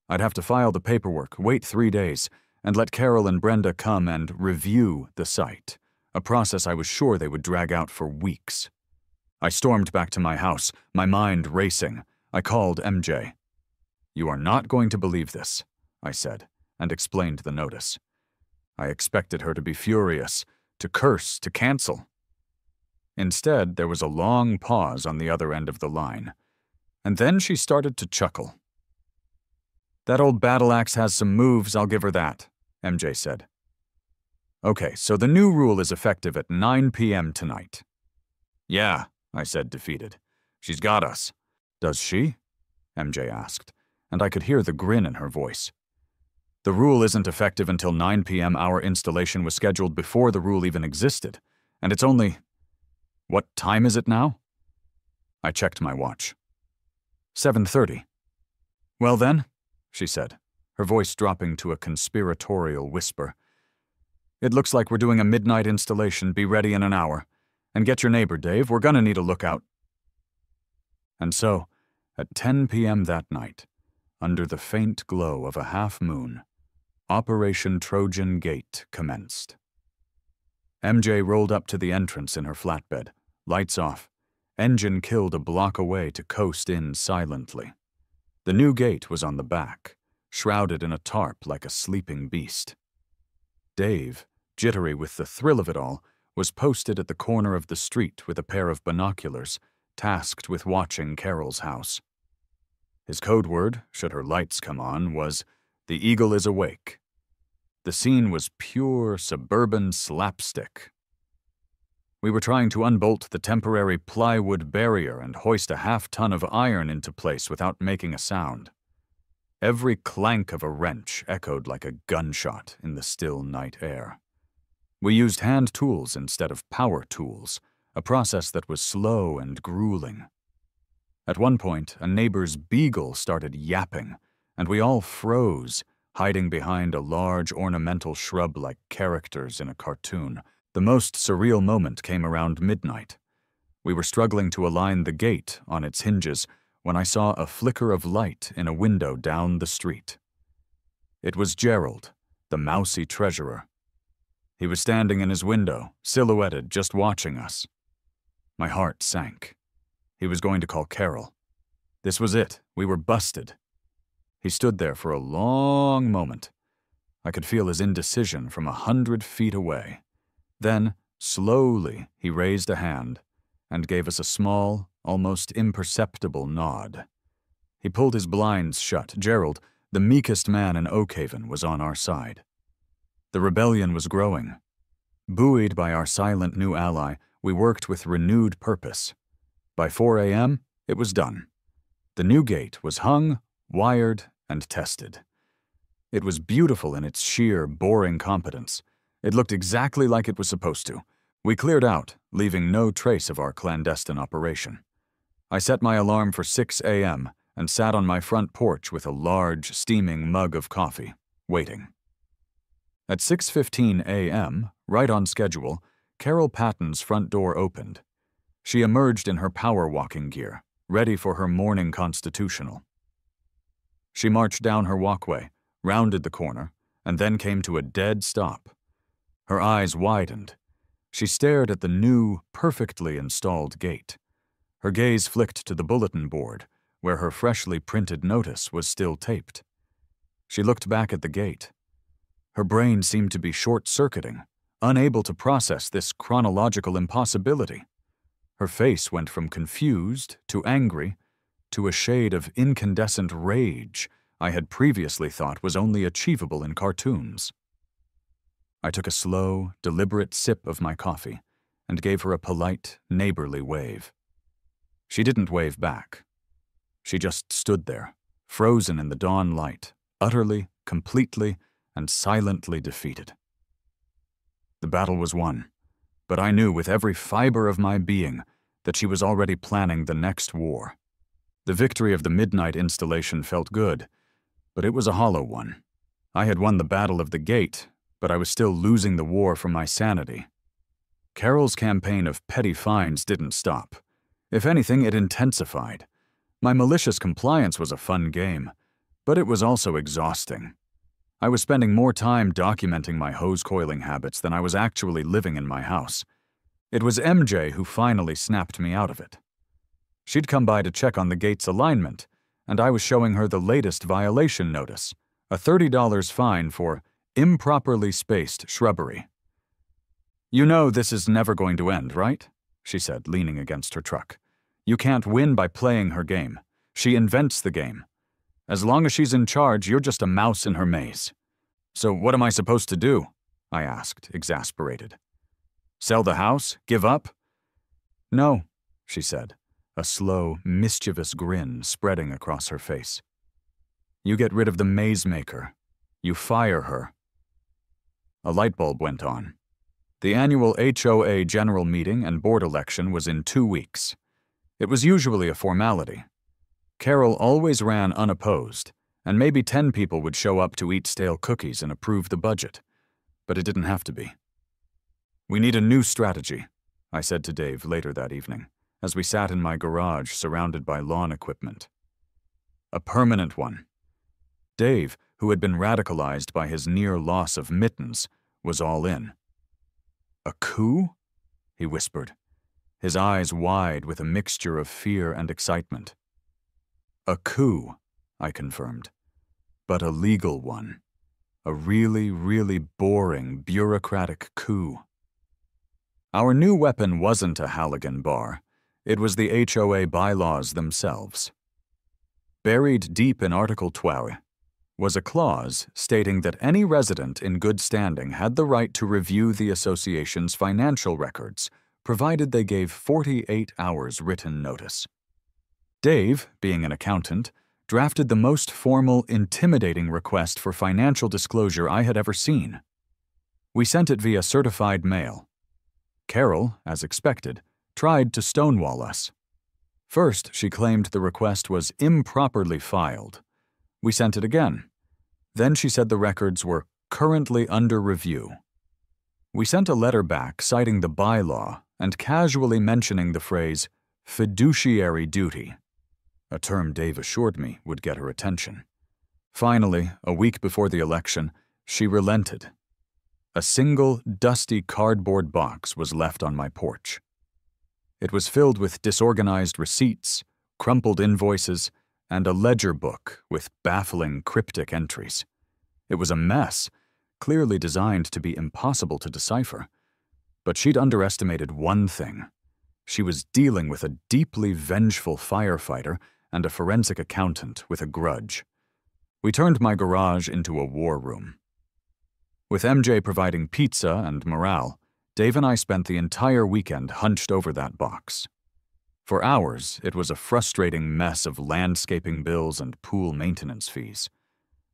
I'd have to file the paperwork, wait 3 days, and let Carol and Brenda come and review the site, a process I was sure they would drag out for weeks. I stormed back to my house, my mind racing. I called MJ. "You are not going to believe this," I said, and explained the notice. I expected her to be furious, to curse, to cancel. Instead, there was a long pause on the other end of the line, and then she started to chuckle. "That old battle axe has some moves, I'll give her that," MJ said. "Okay, so the new rule is effective at 9 p.m. tonight." "Yeah," I said, defeated. "She's got us." "Does she?" MJ asked, and I could hear the grin in her voice. "The rule isn't effective until 9 p.m. Our installation was scheduled before the rule even existed, and it's only... What time is it now?" I checked my watch. 7:30. "Well then," she said, her voice dropping to a conspiratorial whisper, "it looks like we're doing a midnight installation. Be ready in an hour. And get your neighbor, Dave. We're gonna need a lookout." And so, at 10 p.m. that night, under the faint glow of a half-moon, Operation Trojan Gate commenced. MJ rolled up to the entrance in her flatbed, lights off, engine killed a block away to coast in silently. The new gate was on the back, shrouded in a tarp like a sleeping beast. Dave, jittery with the thrill of it all, was posted at the corner of the street with a pair of binoculars, tasked with watching Carol's house. His code word, should her lights come on, was, "The eagle is awake." The scene was pure suburban slapstick. We were trying to unbolt the temporary plywood barrier and hoist a half-ton of iron into place without making a sound. Every clank of a wrench echoed like a gunshot in the still night air. We used hand tools instead of power tools, a process that was slow and grueling. At one point, a neighbor's beagle started yapping, and we all froze, hiding behind a large ornamental shrub like characters in a cartoon. The most surreal moment came around midnight, We were struggling to align the gate on its hinges when I saw a flicker of light in a window down the street. It was Gerald, the mousy treasurer. He was standing in his window, silhouetted, just watching us. My heart sank. He was going to call Carol. This was it. We were busted. He stood there for a long moment. I could feel his indecision from 100 feet away. Then, slowly, he raised a hand and gave us a small, almost imperceptible nod. He pulled his blinds shut. Gerald, the meekest man in Oakhaven, was on our side. The rebellion was growing. Buoyed by our silent new ally, we worked with renewed purpose. By 4 a.m., it was done. The new gate was hung, wired, and tested. It was beautiful in its sheer, boring competence. It looked exactly like it was supposed to. We cleared out, leaving no trace of our clandestine operation. I set my alarm for 6 a.m. and sat on my front porch with a large, steaming mug of coffee, waiting. At 6:15 a.m., right on schedule, Carol Patton's front door opened. She emerged in her power walking gear, ready for her morning constitutional. She marched down her walkway, rounded the corner, and then came to a dead stop. Her eyes widened. She stared at the new, perfectly installed gate. Her gaze flicked to the bulletin board, where her freshly printed notice was still taped. She looked back at the gate. Her brain seemed to be short-circuiting, unable to process this chronological impossibility. Her face went from confused to angry to a shade of incandescent rage I had previously thought was only achievable in cartoons. I took a slow, deliberate sip of my coffee and gave her a polite, neighborly wave. She didn't wave back. She just stood there, frozen in the dawn light, utterly, completely, and silently defeated. The battle was won, but I knew with every fiber of my being that she was already planning the next war. The victory of the midnight installation felt good, but it was a hollow one. I had won the battle of the gate, but I was still losing the war for my sanity. Carol's campaign of petty fines didn't stop. If anything, it intensified. My malicious compliance was a fun game, but it was also exhausting. I was spending more time documenting my hose-coiling habits than I was actually living in my house. It was MJ who finally snapped me out of it. She'd come by to check on the gate's alignment, and I was showing her the latest violation notice, a $30 fine for improperly spaced shrubbery. "You know this is never going to end, right?" she said, leaning against her truck. "You can't win by playing her game. She invents the game. As long as she's in charge, you're just a mouse in her maze." "So what am I supposed to do?" I asked, exasperated. "Sell the house? Give up?" "No," she said, a slow, mischievous grin spreading across her face. "You get rid of the maze maker. You fire her." A light bulb went on. The annual HOA general meeting and board election was in 2 weeks. It was usually a formality. Carol always ran unopposed, and maybe 10 people would show up to eat stale cookies and approve the budget. But it didn't have to be. "We need a new strategy," I said to Dave later that evening, as we sat in my garage surrounded by lawn equipment. "A permanent one." Dave, who had been radicalized by his near loss of mittens, was all in. "A coup?" he whispered, his eyes wide with a mixture of fear and excitement. "A coup," I confirmed, "but a legal one. A really, really boring, bureaucratic coup." Our new weapon wasn't a Halligan bar. It was the HOA bylaws themselves. Buried deep in Article 12 was a clause stating that any resident in good standing had the right to review the association's financial records, provided they gave 48 hours written notice. Dave, being an accountant, drafted the most formal, intimidating request for financial disclosure I had ever seen. We sent it via certified mail. Carol, as expected, tried to stonewall us. First, she claimed the request was improperly filed. We sent it again. Then she said the records were currently under review. We sent a letter back citing the bylaw and casually mentioning the phrase fiduciary duty, a term Dave assured me would get her attention. Finally, a week before the election, she relented. A single, dusty cardboard box was left on my porch. It was filled with disorganized receipts, crumpled invoices, and a ledger book with baffling, cryptic entries. It was a mess, clearly designed to be impossible to decipher. But she'd underestimated one thing. She was dealing with a deeply vengeful firefighter and a forensic accountant with a grudge. We turned my garage into a war room. With MJ providing pizza and morale, Dave and I spent the entire weekend hunched over that box. For hours, it was a frustrating mess of landscaping bills and pool maintenance fees.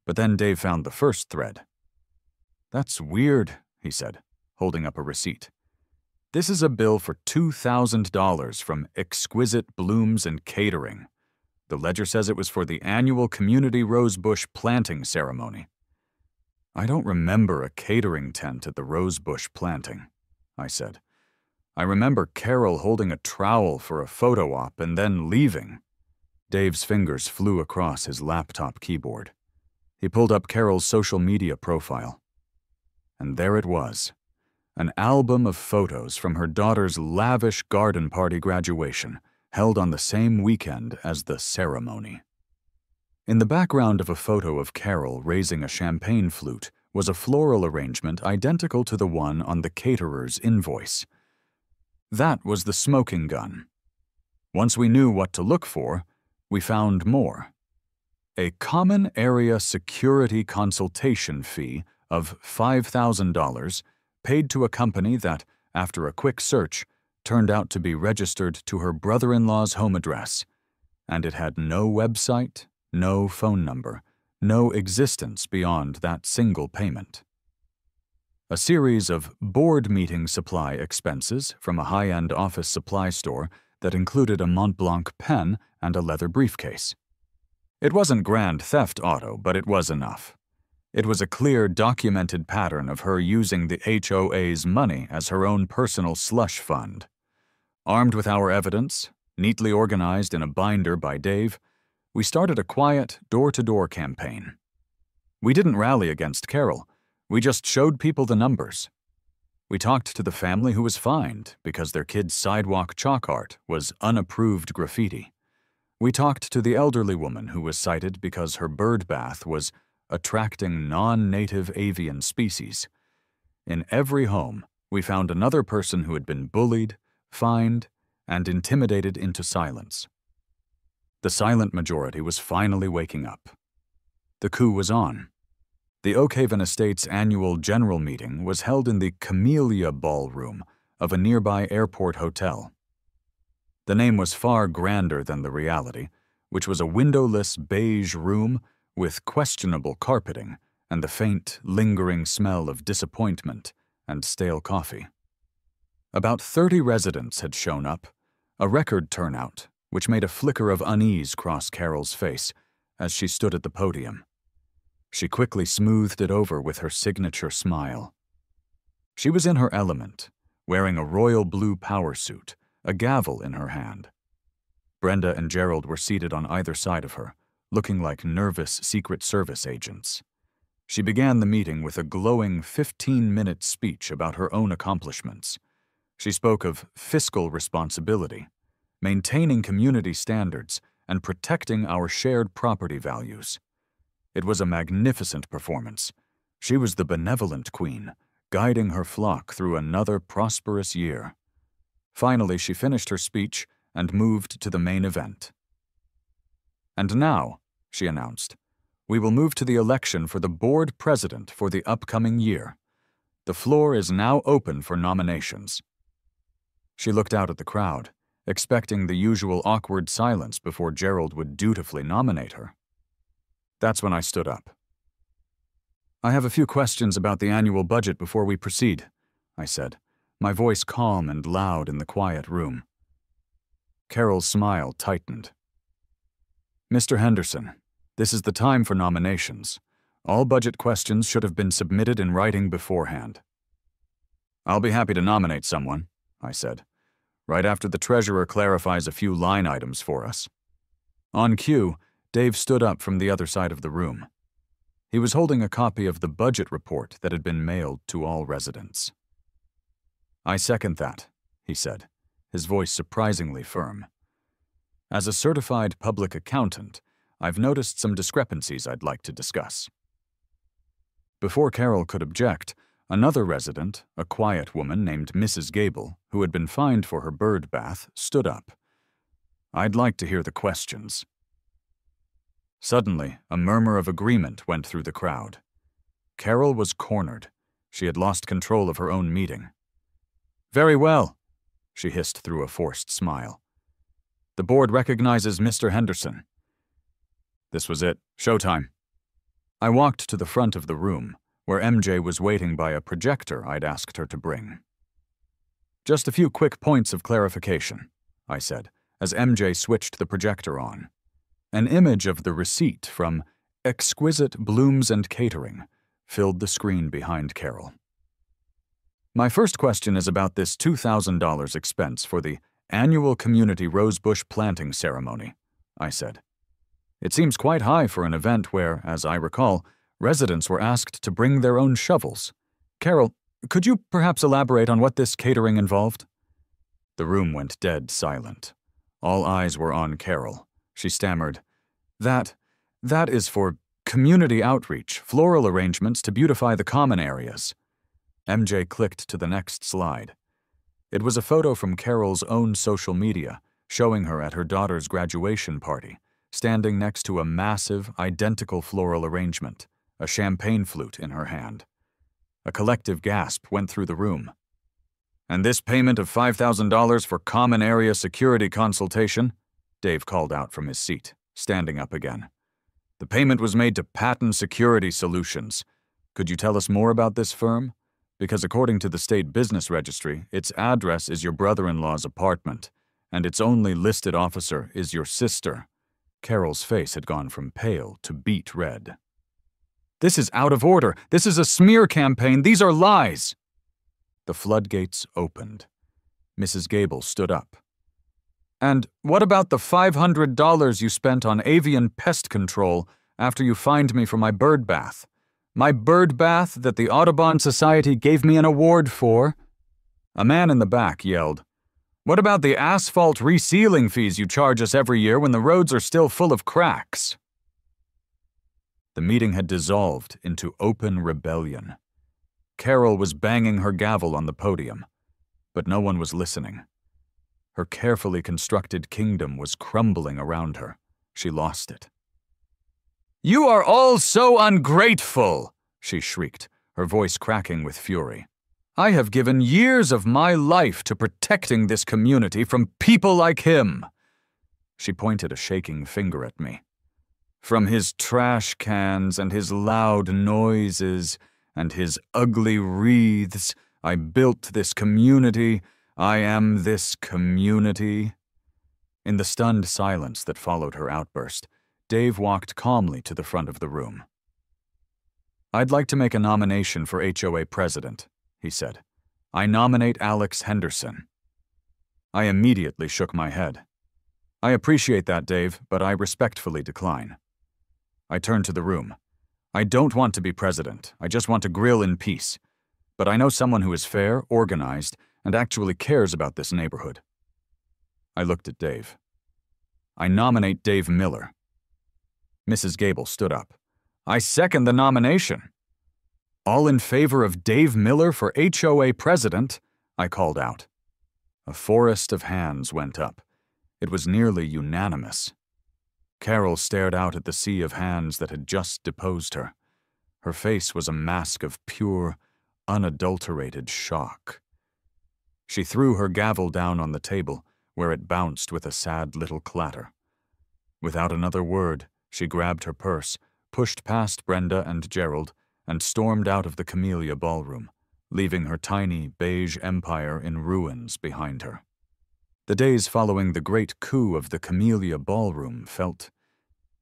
But then Dave found the first thread. "That's weird," he said, holding up a receipt. "This is a bill for $2,000 from Exquisite Blooms and Catering. The ledger says it was for the annual community rosebush planting ceremony." "I don't remember a catering tent at the rosebush planting," I said. "I remember Carol holding a trowel for a photo op and then leaving." Dave's fingers flew across his laptop keyboard. He pulled up Carol's social media profile. And there it was, an album of photos from her daughter's lavish garden party graduation, held on the same weekend as the ceremony. In the background of a photo of Carol raising a champagne flute was a floral arrangement identical to the one on the caterer's invoice. That was the smoking gun. Once we knew what to look for, we found more. A common area security consultation fee of $5,000 paid to a company that, after a quick search, turned out to be registered to her brother-in-law's home address, and it had no website, no phone number, no existence beyond that single payment. A series of board meeting supply expenses from a high-end office supply store that included a Montblanc pen and a leather briefcase. It wasn't grand theft auto, but it was enough. It was a clear, documented pattern of her using the HOA's money as her own personal slush fund. Armed with our evidence, neatly organized in a binder by Dave, we started a quiet, door-to-door campaign. We didn't rally against Carol. We just showed people the numbers. We talked to the family who was fined because their kid's sidewalk chalk art was unapproved graffiti. We talked to the elderly woman who was cited because her bird bath was attracting non-native avian species. In every home, we found another person who had been bullied, fined, and intimidated into silence. The silent majority was finally waking up. The coup was on. The Oakhaven Estates annual general meeting was held in the Camellia Ballroom of a nearby airport hotel. The name was far grander than the reality, which was a windowless beige room with questionable carpeting and the faint, lingering smell of disappointment and stale coffee. About 30 residents had shown up, a record turnout, which made a flicker of unease cross Carol's face as she stood at the podium. She quickly smoothed it over with her signature smile. She was in her element, wearing a royal blue power suit, a gavel in her hand. Brenda and Gerald were seated on either side of her, looking like nervous Secret Service agents. She began the meeting with a glowing 15-minute speech about her own accomplishments. She spoke of fiscal responsibility, maintaining community standards, and protecting our shared property values. It was a magnificent performance. She was the benevolent queen, guiding her flock through another prosperous year. Finally, she finished her speech and moved to the main event. "And now," she announced, "we will move to the election for the board president for the upcoming year. The floor is now open for nominations." She looked out at the crowd, expecting the usual awkward silence before Gerald would dutifully nominate her. That's when I stood up. "I have a few questions about the annual budget before we proceed," I said, my voice calm and loud in the quiet room. Carol's smile tightened. "Mr. Henderson, this is the time for nominations. All budget questions should have been submitted in writing beforehand." "I'll be happy to nominate someone," I said, right after the treasurer clarifies a few line items for us." On cue, Dave stood up from the other side of the room. He was holding a copy of the budget report that had been mailed to all residents. "I second that," he said, his voice surprisingly firm. "As a certified public accountant, I've noticed some discrepancies I'd like to discuss." Before Carol could object, another resident, a quiet woman named Mrs. Gable, who had been fined for her bird bath, stood up. "I'd like to hear the questions." Suddenly, a murmur of agreement went through the crowd. Carol was cornered. She had lost control of her own meeting. "Very well," she hissed through a forced smile. "The board recognizes Mr. Henderson." This was it. Showtime. I walked to the front of the room, where MJ was waiting by a projector I'd asked her to bring. "Just a few quick points of clarification," I said, as MJ switched the projector on. An image of the receipt from Exquisite Blooms and Catering filled the screen behind Carol. "My first question is about this $2,000 expense for the annual community rosebush planting ceremony," I said. "It seems quite high for an event where, as I recall, residents were asked to bring their own shovels. Carol, could you perhaps elaborate on what this catering involved?" The room went dead silent. All eyes were on Carol. She stammered, That is for community outreach, floral arrangements to beautify the common areas." MJ clicked to the next slide. It was a photo from Carol's own social media, showing her at her daughter's graduation party, standing next to a massive, identical floral arrangement, a champagne flute in her hand. A collective gasp went through the room. "And this payment of $5,000 for common area security consultation?" Dave called out from his seat, standing up again. "The payment was made to Patton Security Solutions. Could you tell us more about this firm? Because according to the state business registry, its address is your brother-in-law's apartment, and its only listed officer is your sister." Carol's face had gone from pale to beet red. "This is out of order. This is a smear campaign. These are lies." The floodgates opened. Mrs. Gable stood up. "And what about the $500 you spent on avian pest control after you fined me for my bird bath? My bird bath that the Audubon Society gave me an award for?" A man in the back yelled, "What about the asphalt resealing fees you charge us every year when the roads are still full of cracks?" The meeting had dissolved into open rebellion. Carol was banging her gavel on the podium, but no one was listening. Her carefully constructed kingdom was crumbling around her. She lost it. "You are all so ungrateful!" she shrieked, her voice cracking with fury. "I have given years of my life to protecting this community from people like him." She pointed a shaking finger at me. "From his trash cans and his loud noises and his ugly wreaths, I built this community. I am this community." In the stunned silence that followed her outburst, Dave walked calmly to the front of the room. "I'd like to make a nomination for HOA president," he said. "I nominate Alex Henderson." I immediately shook my head. "I appreciate that, Dave, but I respectfully decline." I turned to the room. "I don't want to be president. I just want to grill in peace. But I know someone who is fair, organized, and actually cares about this neighborhood." I looked at Dave. "I nominate Dave Miller." Mrs. Gable stood up. "I second the nomination." "All in favor of Dave Miller for HOA president?" I called out. A forest of hands went up. It was nearly unanimous. Carol stared out at the sea of hands that had just deposed her. Her face was a mask of pure, unadulterated shock. She threw her gavel down on the table, where it bounced with a sad little clatter. Without another word, she grabbed her purse, pushed past Brenda and Gerald, and stormed out of the Camellia Ballroom, leaving her tiny beige empire in ruins behind her. The days following the great coup of the Camellia Ballroom felt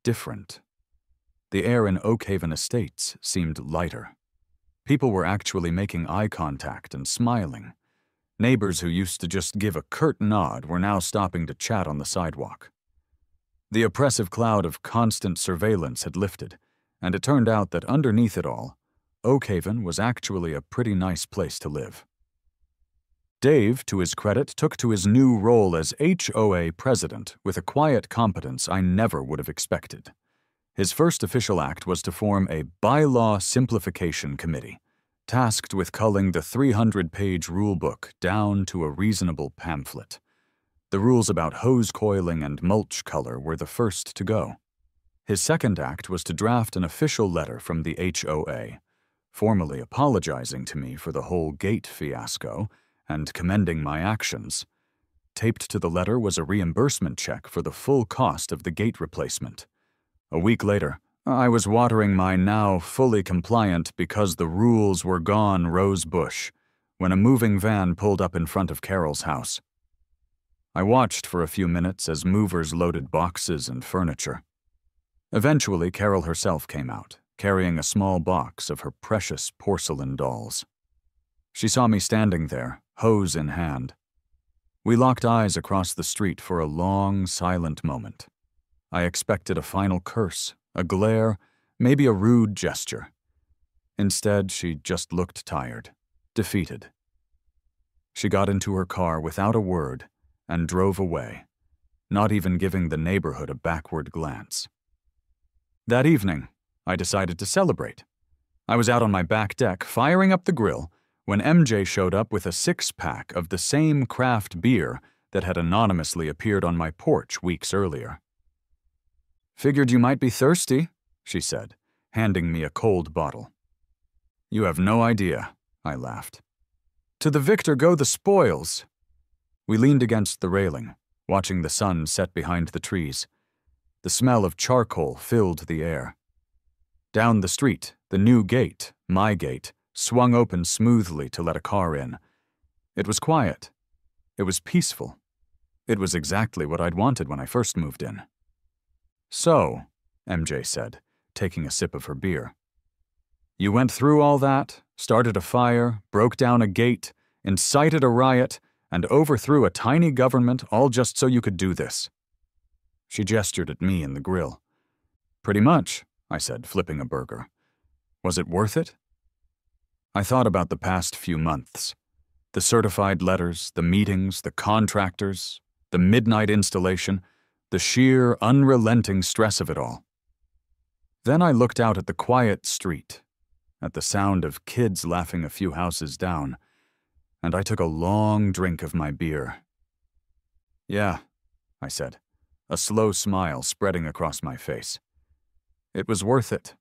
different. The air in Oakhaven Estates seemed lighter. People were actually making eye contact and smiling. Neighbors who used to just give a curt nod were now stopping to chat on the sidewalk. The oppressive cloud of constant surveillance had lifted, and it turned out that underneath it all, Oakhaven was actually a pretty nice place to live. Dave, to his credit, took to his new role as HOA president with a quiet competence I never would have expected. His first official act was to form a bylaw simplification committee, tasked with culling the 300-page rulebook down to a reasonable pamphlet. The rules about hose coiling and mulch color were the first to go. His second act was to draft an official letter from the HOA, formally apologizing to me for the whole gate fiasco and commending my actions. Taped to the letter was a reimbursement check for the full cost of the gate replacement. A week later, I was watering my now fully compliant because the rules were gone rose bush when a moving van pulled up in front of Carol's house. I watched for a few minutes as movers loaded boxes and furniture. Eventually, Carol herself came out, carrying a small box of her precious porcelain dolls. She saw me standing there, hose in hand. We locked eyes across the street for a long, silent moment. I expected a final curse, a glare, maybe a rude gesture. Instead, she just looked tired, defeated. She got into her car without a word and drove away, not even giving the neighborhood a backward glance. That evening, I decided to celebrate. I was out on my back deck, firing up the grill, when MJ showed up with a 6-pack of the same craft beer that had anonymously appeared on my porch weeks earlier. "Figured you might be thirsty," she said, handing me a cold bottle. "You have no idea," I laughed. "To the victor go the spoils." We leaned against the railing, watching the sun set behind the trees. The smell of charcoal filled the air. Down the street, the new gate, my gate, swung open smoothly to let a car in. It was quiet. It was peaceful. It was exactly what I'd wanted when I first moved in. "So," MJ said, taking a sip of her beer, "you went through all that, started a fire, broke down a gate, incited a riot, and overthrew a tiny government all just so you could do this." She gestured at me in the grill. "Pretty much," I said, flipping a burger. "Was it worth it?" I thought about the past few months. The certified letters, the meetings, the contractors, the midnight installation, the sheer, unrelenting stress of it all. Then I looked out at the quiet street, at the sound of kids laughing a few houses down, and I took a long drink of my beer. "Yeah," I said, a slow smile spreading across my face. "It was worth it."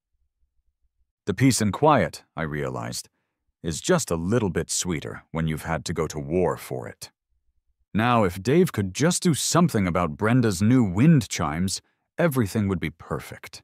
The peace and quiet, I realized, is just a little bit sweeter when you've had to go to war for it. Now, if Dave could just do something about Brenda's new wind chimes, everything would be perfect.